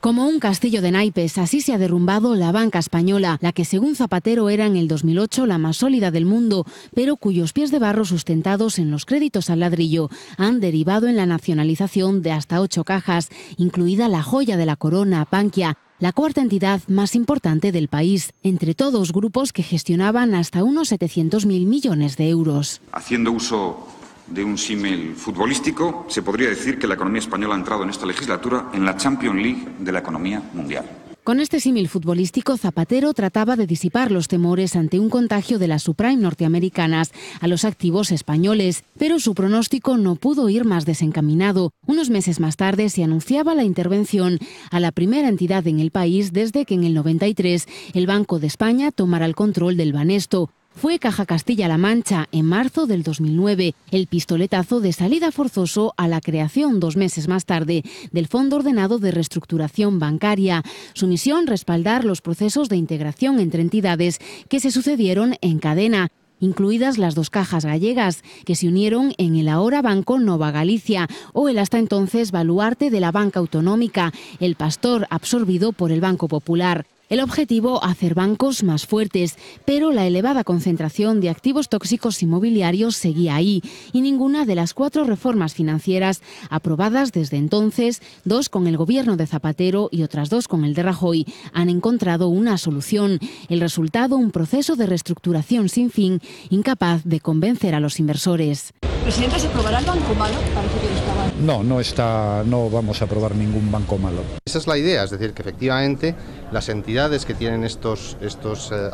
Como un castillo de naipes, así se ha derrumbado la banca española, la que según Zapatero era en el 2008 la más sólida del mundo, pero cuyos pies de barro sustentados en los créditos al ladrillo han derivado en la nacionalización de hasta 8 cajas, incluida la joya de la corona, Bankia, la cuarta entidad más importante del país, entre todos grupos que gestionaban hasta unos 700.000 millones de euros. Haciendo uso de un símil futbolístico, se podría decir que la economía española ha entrado en esta legislatura en la Champions League de la economía mundial. Con este símil futbolístico, Zapatero trataba de disipar los temores ante un contagio de las subprime norteamericanas a los activos españoles, pero su pronóstico no pudo ir más desencaminado. Unos meses más tarde se anunciaba la intervención a la primera entidad en el país desde que en el 93 el Banco de España tomara el control del Banesto. Fue Caja Castilla-La Mancha, en marzo del 2009, el pistoletazo de salida forzoso a la creación 2 meses más tarde del Fondo Ordenado de Reestructuración Bancaria. Su misión, respaldar los procesos de integración entre entidades que se sucedieron en cadena, incluidas las 2 cajas gallegas, que se unieron en el ahora Banco Nova Galicia, o el hasta entonces baluarte de la banca autonómica, el Pastor, absorbido por el Banco Popular. El objetivo, hacer bancos más fuertes, pero la elevada concentración de activos tóxicos inmobiliarios seguía ahí, y ninguna de las 4 reformas financieras aprobadas desde entonces, 2 con el gobierno de Zapatero y otras 2 con el de Rajoy, han encontrado una solución. El resultado, un proceso de reestructuración sin fin, incapaz de convencer a los inversores. Presidenta, ¿se aprobará el banco malo? Parece que no estaba. No vamos a aprobar ningún banco malo. Esa es la idea, es decir, que efectivamente las entidades que tienen estos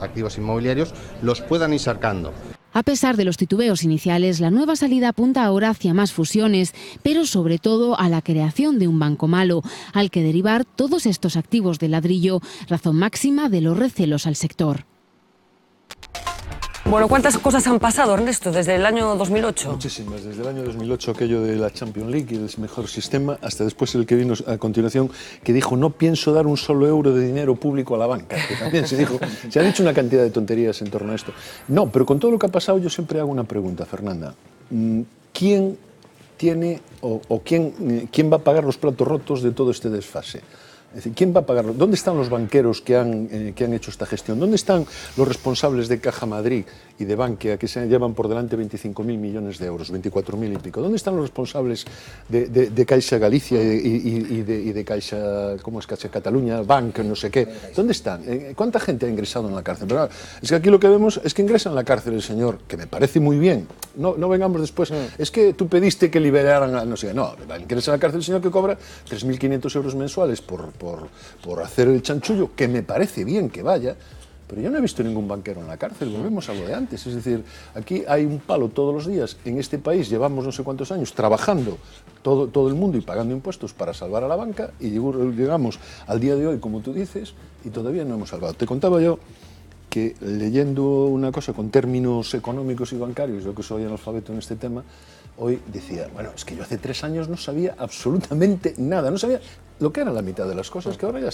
activos inmobiliarios los puedan ir sacando. A pesar de los titubeos iniciales, la nueva salida apunta ahora hacia más fusiones, pero sobre todo a la creación de un banco malo, al que derivar todos estos activos de ladrillo, razón máxima de los recelos al sector. Bueno, ¿cuántas cosas han pasado, Ernesto, desde el año 2008? Muchísimas. Desde el año 2008, aquello de la Champions League y el mejor sistema, hasta después el que vino a continuación, que dijo, no pienso dar un solo euro de dinero público a la banca, que también se dijo, se han dicho una cantidad de tonterías en torno a esto. No, pero con todo lo que ha pasado, yo siempre hago una pregunta, Fernanda. ¿Quién tiene quién va a pagar los platos rotos de todo este desfase? Es decir, ¿quién va a pagarlo? ¿Dónde están los banqueros que han hecho esta gestión? ¿Dónde están los responsables de Caja Madrid y de Bankia que se llevan por delante 25.000 millones de euros, 24.000 y pico? ¿Dónde están los responsables de Caixa Galicia y de Caixa, ¿cómo es Caixa Cataluña, Bank, no sé qué? ¿Dónde están? ¿Cuánta gente ha ingresado en la cárcel? Pero es que aquí lo que vemos es que ingresa en la cárcel el señor, que me parece muy bien. No vengamos después, es que tú pediste que liberaran a no sé qué. No, ingresa en la cárcel el señor que cobra 3.500 euros mensuales por hacer el chanchullo, que me parece bien que vaya, pero yo no he visto ningún banquero en la cárcel, volvemos a lo de antes. Es decir, aquí hay un palo todos los días. En este país llevamos no sé cuántos años trabajando todo el mundo y pagando impuestos para salvar a la banca y llegamos al día de hoy, como tú dices, y todavía no hemos salvado. Te contaba yo que leyendo una cosa con términos económicos y bancarios, yo que soy analfabeto en este tema, hoy decía, bueno, es que yo hace 3 años no sabía absolutamente nada, no sabía lo que era la mitad de las cosas que ahora ya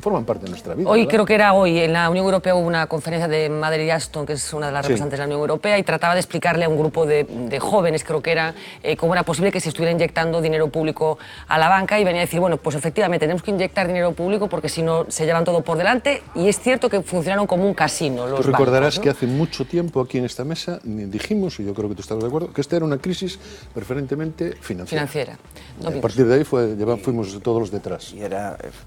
forman parte de nuestra vida. Hoy, ¿verdad? creo que era hoy, en la Unión Europea hubo una conferencia de Madeleine Ashton, que es una de las representantes de la Unión Europea, y trataba de explicarle a un grupo de jóvenes, creo que era, cómo era posible que se estuviera inyectando dinero público a la banca, y venía a decir, bueno, pues efectivamente tenemos que inyectar dinero público porque si no se llevan todo por delante, y es cierto que funcionaron como un casino los Tú recordarás bancos, ¿no? que hace mucho tiempo aquí en esta mesa dijimos, y yo creo que tú estabas de acuerdo, que esta era una crisis preferentemente financiera. No, a partir de ahí fuimos todos los detrás. E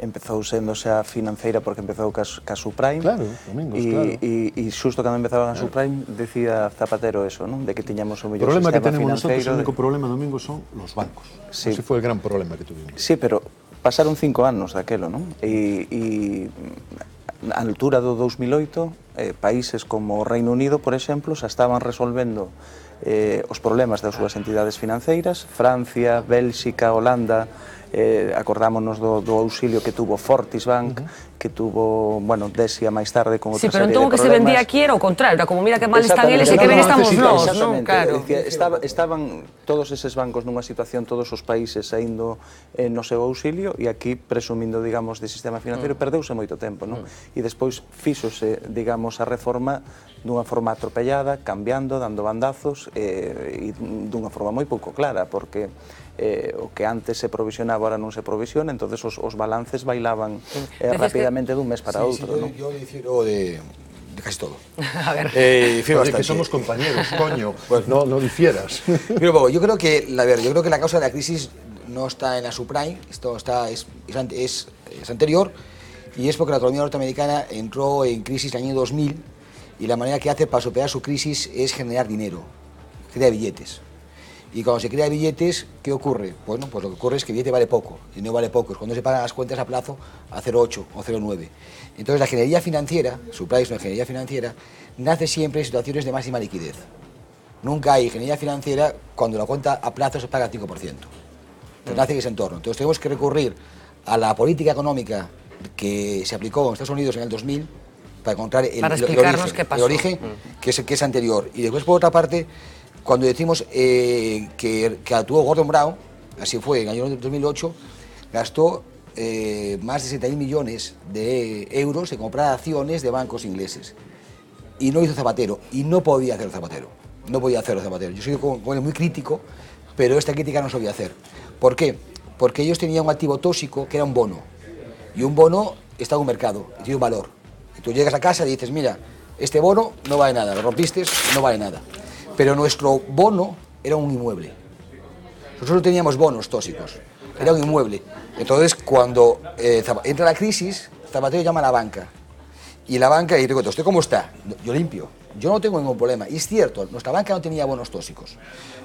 empezou sendo xa financeira porque empezou ca subprime. Claro, Domingos, claro. E xusto cando empezaban a subprime decía Zapatero eso, non? De que tiñamos o mellor problema sistema que tenemos financeiro. nosotros, el único problema, Domingo, son los bancos. Sí. Ese fue el gran problema que tuvimos. Sí, pero pasaron 5 anos daquelo, non? E a altura do 2008, países como o Reino Unido, por exemplo, xa estaban resolvendo os problemas das súas entidades financeiras. Francia, Bélxica, Holanda, acordámonos do auxilio que tuvo Fortis Bank, que tuvo, bueno, Desia máis tarde con outra sí, pero serie de entón o que se vendía aquí era o contrario, era como mira que mal están eles e que ben estamos nós, non? Claro. Estaban todos eses bancos nunha situación, todos os países saindo no seu auxilio, e aquí, presumindo, digamos, de sistema financeiro, perdeuse moito tempo, non? E despois fíxose, digamos, a reforma dunha forma atropellada, cambiando, dando bandazos, e dunha forma moi pouco clara, porque o que antes se provisionaba ahora non se provisiona, entonces os balances bailaban rapidamente dun mes para outro, non? Yo difiero de casi todo. A ver. Oye, que somos compañeros, coño, pues no difieras. Pero yo creo que la causa de la crisis no está en la subprime, esto es anterior, y es porque la economía norteamericana entró en crisis en el año 2000, y la manera que hace para superar su crisis es generar dinero, crea billetes. Y cuando se crea billetes, ¿qué ocurre? Bueno, pues lo que ocurre es que el billete vale poco, el dinero vale poco, es cuando se pagan las cuentas a plazo a 0,8 o 0,9. Entonces la ingeniería financiera, subprime es una ingeniería financiera, nace siempre en situaciones de máxima liquidez. Nunca hay ingeniería financiera cuando la cuenta a plazo se paga al 5%. Entonces nace en ese entorno. Entonces tenemos que recurrir a la política económica que se aplicó en Estados Unidos en el 2000 para encontrar el origen que es anterior. Y después, por otra parte, cuando decimos que actuó Gordon Brown, así fue, en el año 2008, gastó más de 70.000 millones de euros en comprar acciones de bancos ingleses. Y no hizo Zapatero, y no podía hacerlo Zapatero. No podía hacerlo Zapatero. Yo soy con él muy crítico, pero esta crítica no se podía hacer. ¿Por qué? Porque ellos tenían un activo tóxico que era un bono. Y un bono está en un mercado, y tiene un valor. Y tú llegas a casa y dices, mira, este bono no vale nada, lo rompiste, no vale nada. Pero nuestro bono era un inmueble. Nosotros teníamos bonos tóxicos, era un inmueble. Entonces, cuando entra la crisis, Zapatero llama a la banca. Y la banca, y te cuento, ¿usted cómo está? Yo limpio, Yo no tengo ningún problema. Y es cierto, nuestra banca no tenía bonos tóxicos.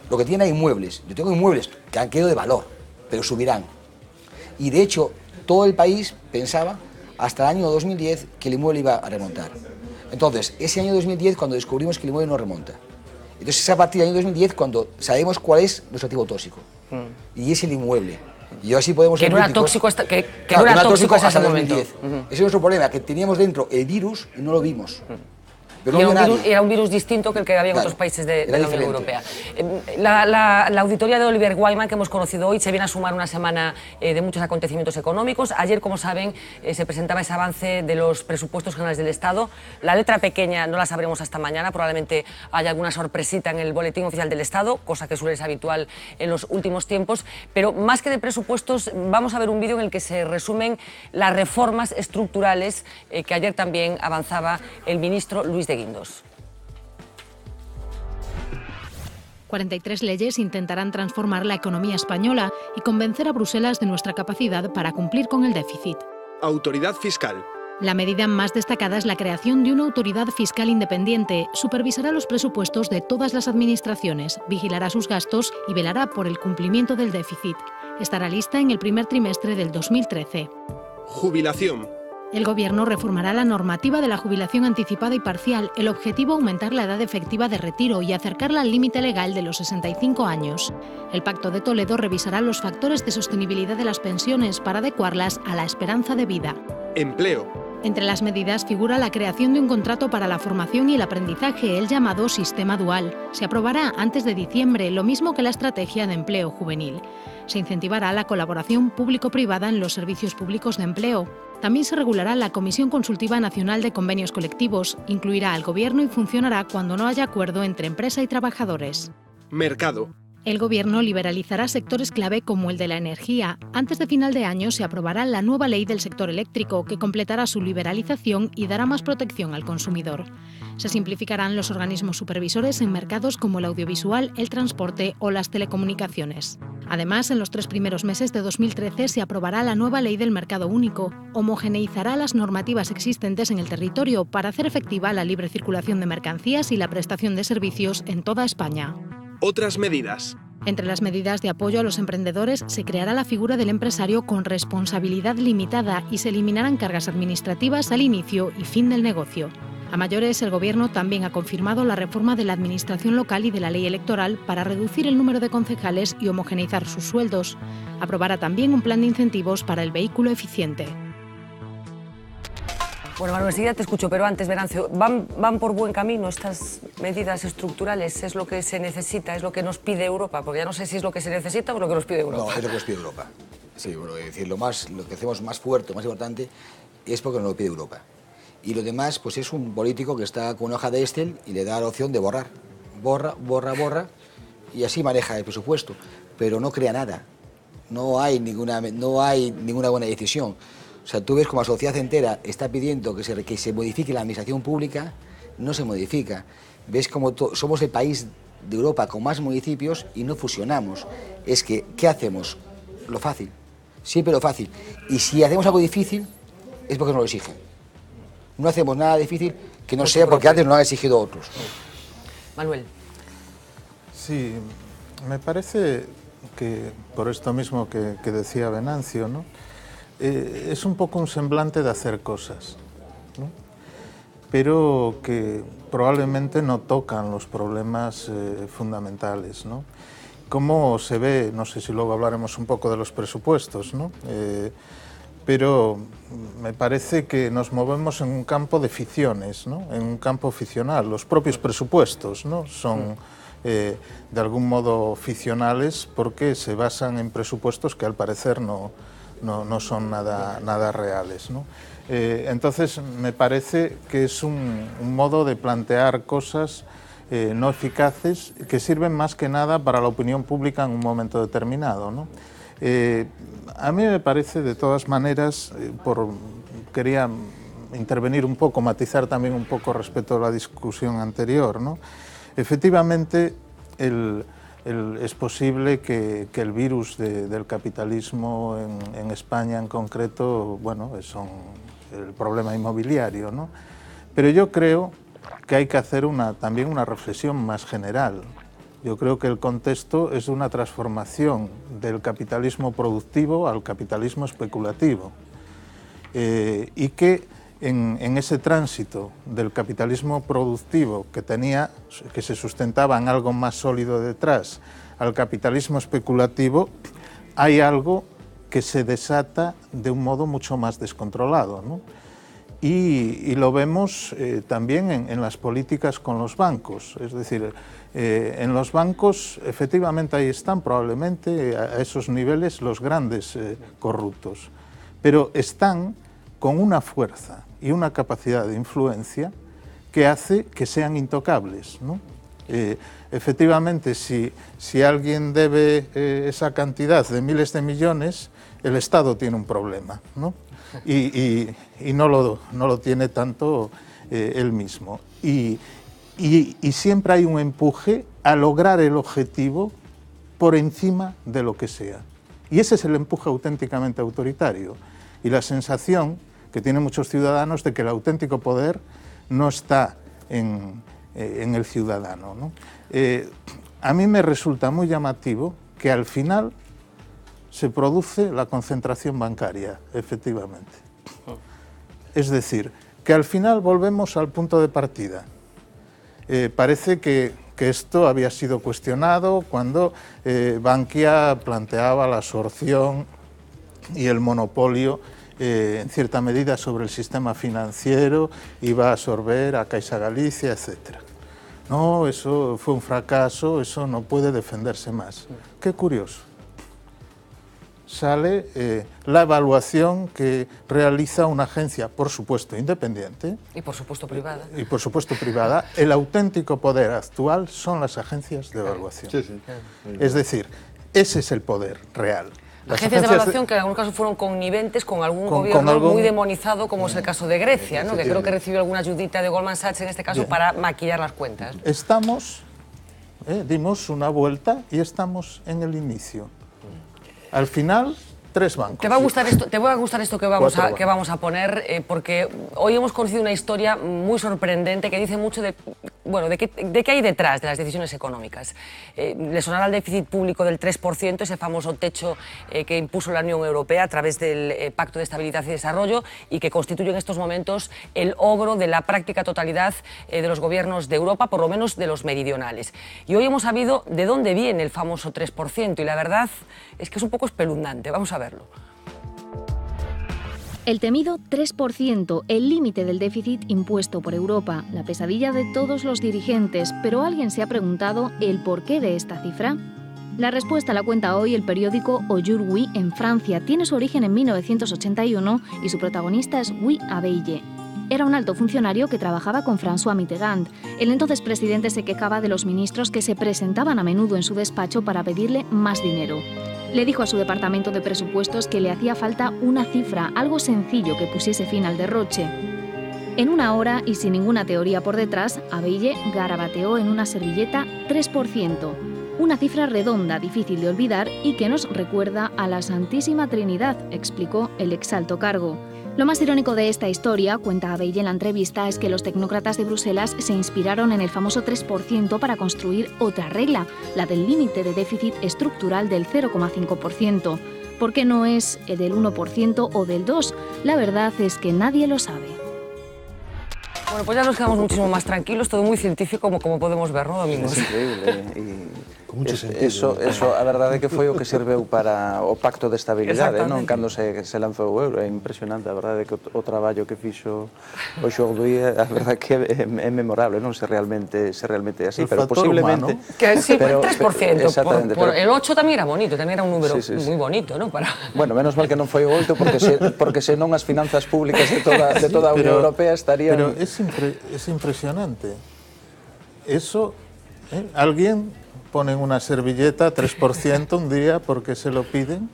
Lo que tiene es inmuebles. Yo tengo inmuebles que han quedado de valor, pero subirán. Y de hecho, todo el país pensaba hasta el año 2010 que el inmueble iba a remontar. Entonces, ese año 2010 cuando descubrimos que el inmueble no remonta. Entonces es a partir del año 2010 cuando sabemos cuál es nuestro activo tóxico. Y es el inmueble. Y así podemos que no era tóxico hasta, que no era tóxico hasta ese momento. Ese es nuestro problema, que teníamos dentro el virus y no lo vimos. Pero era un virus distinto que el que había en otros países de la Unión Europea. La auditoría de Oliver Wyman que hemos conocido hoy se viene a sumar una semana de muchos acontecimientos económicos. Ayer, como saben, se presentaba ese avance de los presupuestos generales del Estado. La letra pequeña no la sabremos hasta mañana, probablemente haya alguna sorpresita en el boletín oficial del Estado, cosa que suele ser habitual en los últimos tiempos. Pero más que de presupuestos, vamos a ver un vídeo en el que se resumen las reformas estructurales que ayer también avanzaba el ministro Luis de Guindos. 43 leyes intentarán transformar la economía española y convencer a Bruselas de nuestra capacidad para cumplir con el déficit. Autoridad fiscal. La medida más destacada es la creación de una autoridad fiscal independiente. Supervisará los presupuestos de todas las administraciones, vigilará sus gastos y velará por el cumplimiento del déficit. Estará lista en el primer trimestre del 2013. Jubilación. El Gobierno reformará la normativa de la jubilación anticipada y parcial. El objetivo, aumentar la edad efectiva de retiro y acercarla al límite legal de los 65 años. El Pacto de Toledo revisará los factores de sostenibilidad de las pensiones para adecuarlas a la esperanza de vida. Empleo. Entre las medidas figura la creación de un contrato para la formación y el aprendizaje, el llamado Sistema Dual. Se aprobará antes de diciembre, lo mismo que la Estrategia de Empleo Juvenil. Se incentivará la colaboración público-privada en los servicios públicos de empleo. También se regulará la Comisión Consultiva Nacional de Convenios Colectivos, incluirá al Gobierno y funcionará cuando no haya acuerdo entre empresa y trabajadores. Mercado. El Gobierno liberalizará sectores clave como el de la energía. Antes de final de año se aprobará la nueva ley del sector eléctrico, que completará su liberalización y dará más protección al consumidor. Se simplificarán los organismos supervisores en mercados como el audiovisual, el transporte o las telecomunicaciones. Además, en los 3 primeros meses de 2013 se aprobará la nueva ley del mercado único. Homogeneizará las normativas existentes en el territorio para hacer efectiva la libre circulación de mercancías y la prestación de servicios en toda España. Otras medidas. Entre las medidas de apoyo a los emprendedores se creará la figura del empresario con responsabilidad limitada y se eliminarán cargas administrativas al inicio y fin del negocio. A mayores, el Gobierno también ha confirmado la reforma de la administración local y de la ley electoral para reducir el número de concejales y homogeneizar sus sueldos. Aprobará también un plan de incentivos para el vehículo eficiente. Bueno, Manuel, enseguida te escucho, pero antes, Venancio, ¿van por buen camino estas medidas estructurales? ¿Es lo que se necesita, es lo que nos pide Europa? Porque ya no sé si es lo que se necesita o lo que nos pide Europa. No, es lo que nos pide Europa. Sí, bueno, es decir, lo que hacemos más fuerte, más importante, es porque nos lo pide Europa. Y lo demás, pues es un político que está con una hoja de Excel y le da la opción de borrar. Borra, borra, borra, y así maneja el presupuesto. Pero no crea nada. No hay ninguna buena decisión. O sea, tú ves como la sociedad entera está pidiendo que se modifique la administración pública, no se modifica. Ves como somos el país de Europa con más municipios y no fusionamos. Es que, ¿qué hacemos? Lo fácil. Siempre lo fácil. Y si hacemos algo difícil, es porque nos lo exigen. No hacemos nada difícil que no sea porque antes nos han exigido otros. Manuel. Sí, me parece que, por esto mismo que decía Venancio, ¿no? Es un poco un semblante de hacer cosas, ¿no? Pero que probablemente no tocan los problemas fundamentales, ¿no? Como se ve, no sé si luego hablaremos un poco de los presupuestos, ¿no? Pero me parece que nos movemos en un campo de ficciones, ¿no? En un campo ficcional. Los propios presupuestos, ¿no? Son de algún modo ficcionales porque se basan en presupuestos que al parecer no son nada reales, ¿no? Entonces me parece que es un modo de plantear cosas no eficaces que sirven más que nada para la opinión pública en un momento determinado, ¿no? A mí me parece, de todas maneras, quería intervenir un poco, matizar también un poco respecto a la discusión anterior, ¿no? Efectivamente, es posible que el virus del capitalismo en España en concreto, bueno, son el problema inmobiliario, ¿no? Pero yo creo que hay que hacer también una reflexión más general. Yo creo que el contexto es una transformación del capitalismo productivo al capitalismo especulativo y que en ese tránsito del capitalismo productivo que se sustentaba en algo más sólido detrás al capitalismo especulativo, hay algo que se desata de un modo mucho más descontrolado, ¿no? Y lo vemos también en las políticas con los bancos, es decir, en los bancos efectivamente ahí están probablemente a esos niveles los grandes corruptos, pero están con una fuerza y una capacidad de influencia que hace que sean intocables, ¿no? Efectivamente, si alguien debe esa cantidad de miles de millones, el Estado tiene un problema, ¿no? Y no lo tiene tanto él mismo. Y siempre hay un empuje a lograr el objetivo por encima de lo que sea. Y ese es el empuje auténticamente autoritario. Y la sensación que tienen muchos ciudadanos de que el auténtico poder no está en el ciudadano, ¿no? A mí me resulta muy llamativo que al final se produce la concentración bancaria, efectivamente. Es decir, que al final volvemos al punto de partida. Parece que esto había sido cuestionado cuando Bankia planteaba la absorción y el monopolio en cierta medida sobre el sistema financiero, iba a absorber a Caixa Galicia, etc. No, eso fue un fracaso, eso no puede defenderse más. Qué curioso. Sale la evaluación que realiza una agencia, por supuesto, independiente. Y por supuesto privada. Y por supuesto privada. El auténtico poder actual son las agencias de evaluación. Sí, sí. Es decir, ese es el poder real. Las agencias de evaluación que en algunos casos fueron conniventes con algún gobierno muy demonizado, como es el caso de Grecia, ¿no? Que creo que recibió alguna ayudita de Goldman Sachs en este caso para maquillar las cuentas. Dimos una vuelta y estamos en el inicio. Al final, 3 bancos. Te va a gustar esto que vamos a poner, porque hoy hemos conocido una historia muy sorprendente que dice mucho de qué hay detrás de las decisiones económicas. Le sonará el déficit público del 3%, ese famoso techo que impuso la Unión Europea a través del Pacto de Estabilidad y Desarrollo y que constituye en estos momentos el ogro de la práctica totalidad de los gobiernos de Europa, por lo menos de los meridionales. Y hoy hemos sabido de dónde viene el famoso 3% y la verdad es que es un poco espeluznante. Vamos a verlo. El temido 3%, el límite del déficit impuesto por Europa, la pesadilla de todos los dirigentes, pero ¿alguien se ha preguntado el porqué de esta cifra? La respuesta la cuenta hoy el periódico Aujourd'hui en Francia. Tiene su origen en 1981 y su protagonista es Guy Abeille. Era un alto funcionario que trabajaba con François Mitterrand. El entonces presidente se quejaba de los ministros que se presentaban a menudo en su despacho para pedirle más dinero. Le dijo a su departamento de presupuestos que le hacía falta una cifra, algo sencillo que pusiese fin al derroche. En una hora y sin ninguna teoría por detrás, Abeille garabateó en una servilleta 3%. Una cifra redonda, difícil de olvidar y que nos recuerda a la Santísima Trinidad, explicó el exalto cargo. Lo más irónico de esta historia, cuenta Abeille en la entrevista, es que los tecnócratas de Bruselas se inspiraron en el famoso 3% para construir otra regla, la del límite de déficit estructural del 0,5%. ¿Por qué no es del 1% o del 2%? La verdad es que nadie lo sabe. Bueno, pues ya nos quedamos muchísimo más tranquilos, todo muy científico como podemos ver, ¿no, Domingos? É increíble. Eso, a verdade é que foi o que serveu para o Pacto de Estabilidade, non? Cando se lanzou o euro, é impresionante, a verdade é que o traballo que fixo o Aujourd'hui, a verdade é que é memorable, non se realmente é así, pero posiblemente... Que sí, pero 3%, el 8 tamén era bonito, tamén era un número moi bonito, non? Bueno, menos mal que non foi o 8, porque senón as finanzas públicas de toda a Unión Europea estarían... Pero es impresionante. Eso, alguien pone en una servilleta 3% un día porque se lo piden.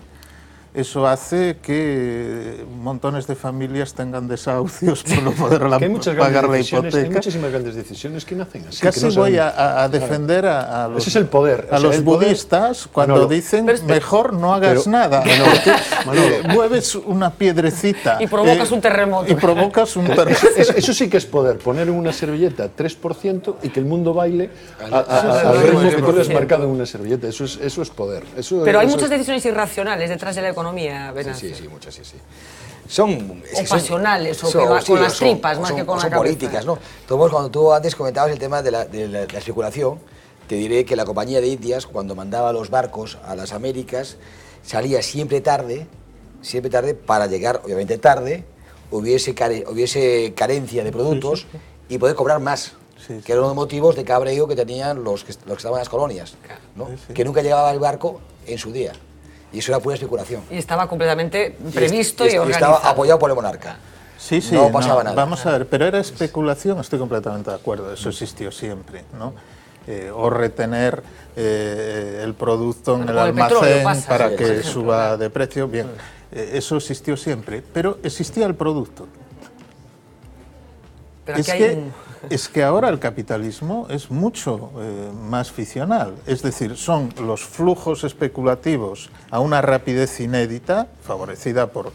eso hace que montones de familias tengan desahucios por no poder pagar la hipoteca. Hay muchísimas grandes decisiones que nacen así. Casi no voy a defender a los, ese es el poder, a los budistas cuando Manolo, dicen mejor no hagas nada. Manolo, mueves una piedrecita y provocas un terremoto. Y provocas un terremoto. Eso sí que es poder, poner en una servilleta 3% y que el mundo baile al ritmo que tú le has marcado en una servilleta. Eso es poder. Pero hay muchas decisiones irracionales detrás de la economía, Sí, muchas, sí. O pasionales, o con las tripas, más que con la cabeza. Son políticas, ¿no? Cuando tú antes comentabas el tema de la especulación, te diré que la compañía de Indias, cuando mandaba los barcos a las Américas, salía siempre tarde para llegar, obviamente tarde, hubiese carencia de productos y poder cobrar más. Que era uno de los motivos de cabreo que tenían los que estaban en las colonias, ¿no? Que nunca llegaba el barco en su día. Y eso era pura especulación. Y estaba completamente previsto y organizado. Y estaba apoyado por el monarca. Sí, no pasaba nada. Vamos a ver, pero era especulación, estoy completamente de acuerdo, eso existió siempre, ¿no? O retener el producto en el almacén para que suba de precio, bien, eso existió siempre, pero existía el producto. Pero es que ahora el capitalismo es mucho más ficcional, es decir, son los flujos especulativos a una rapidez inédita, favorecida por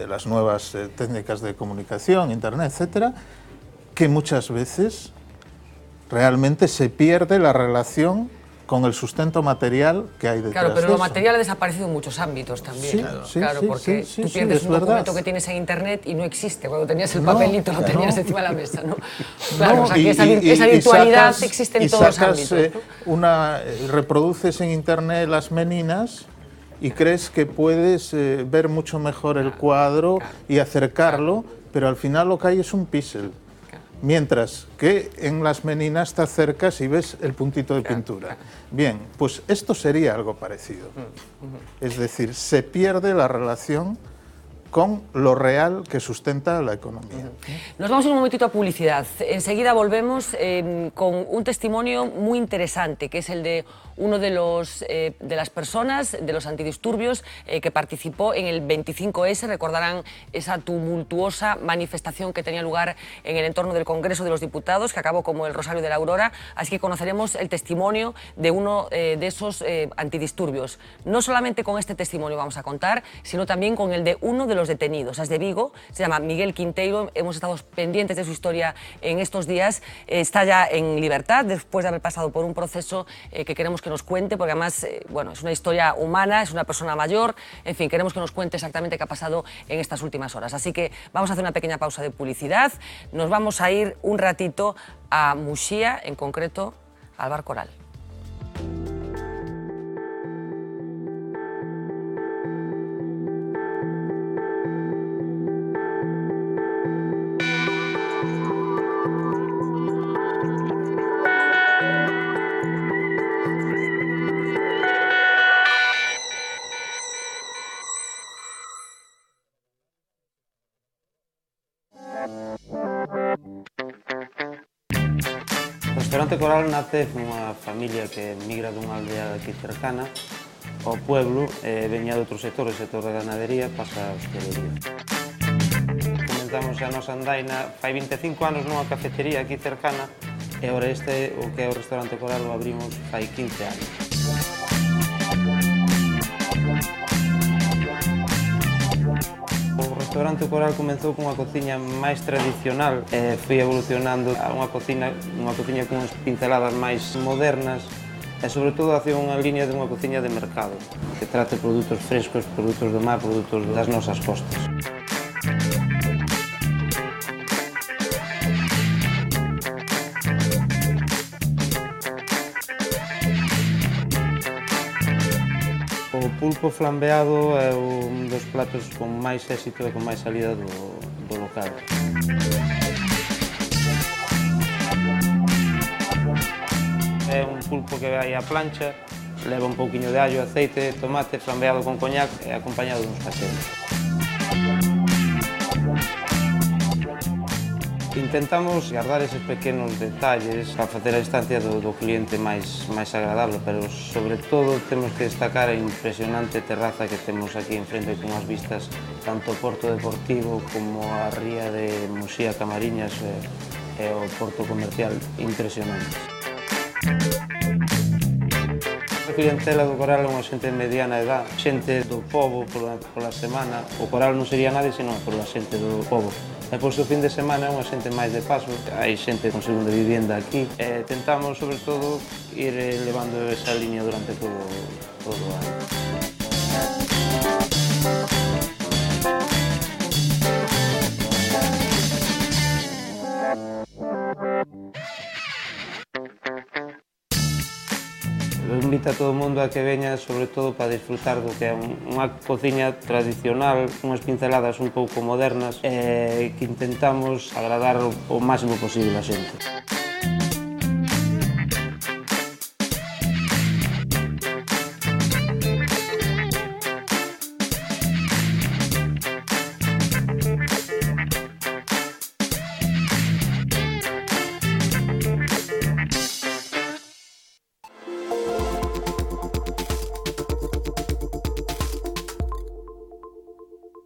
las nuevas técnicas de comunicación, internet, etcétera, que muchas veces realmente se pierde la relación con el sustento material que hay detrás. Claro, pero de lo material ha desaparecido en muchos ámbitos también. Claro, porque tú pierdes un documento que tienes en internet y no existe. Cuando tenías el papelito lo tenías encima de la mesa, ¿no? Claro, o sea, que esa virtualidad existe en todos los ámbitos, ¿no? Reproduces en internet las meninas y crees que puedes ver mucho mejor el cuadro y acercarlo, pero al final lo que hay es un píxel. Mientras que en las meninas te acercas y ves el puntito de pintura. Bien, pues esto sería algo parecido. Es decir, se pierde la relación con lo real que sustenta la economía. Nos vamos un momentito a publicidad. Enseguida volvemos con un testimonio muy interesante, que es el de uno de las personas, de los antidisturbios, que participó en el 25S. Recordarán esa tumultuosa manifestación que tenía lugar en el entorno del Congreso de los Diputados, que acabó como el Rosario de la Aurora. Así que conoceremos el testimonio de uno de esos antidisturbios. No solamente con este testimonio vamos a contar, sino también con el de uno de los detenidos. Es de Vigo, se llama Miguel Quinteiro. Hemos estado pendientes de su historia en estos días. Está ya en libertad después de haber pasado por un proceso que queremos que nos cuente, porque además bueno, es una historia humana, es una persona mayor, en fin, queremos que nos cuente exactamente qué ha pasado en estas últimas horas. Así que vamos a hacer una pequeña pausa de publicidad, nos vamos a ir un ratito a Muxía, en concreto al Bar Coral. O restaurante Coral nace unha familia que migra dunha aldea aquí cercana ao pueblo, veña de outro sector, o sector da ganadería, pasa a hostelería. Comenzamos a nosa andaina fai 25 anos nunha cafetería aquí cercana e agora o que é o restaurante Coral o abrimos fai 15 anos. O restaurante Coral comenzou cunha cociña máis tradicional e foi evolucionando a unha cociña con unhas pinceladas máis modernas e, sobre todo, hacia unha línea de unha cociña de mercado que trate produtos frescos, produtos do mar, produtos das nosas costas. O pulpo flambeado é un dos platos con máis éxito e con máis salida do local. É un pulpo que vai á plancha, leva un pouquiño de allo, aceite, tomate, flambeado con coñac e acompañado duns caseros. Intentamos guardar eses pequenos detalles para facer a estancia do cliente máis agradable, pero sobre todo temos que destacar a impresionante terraza que temos aquí enfrente con as vistas tanto ao Porto Deportivo como a ría de Muxía Camariñas e o Porto Comercial impresionantes. A clientela do Coral é unha xente de mediana edad, xente do pobo pola semana. O Coral non sería nadie senón pola xente do pobo. E pois o fin de semana é unha xente máis de paso, hai xente con segunda vivienda aquí. E tentamos, sobre todo, ir levando esa línea durante todo o ano. Invita a todo o mundo a que veña, sobre todo para disfrutar do que é unha cociña tradicional, unhas pinceladas un pouco modernas, que intentamos agradar o máximo posible a xente.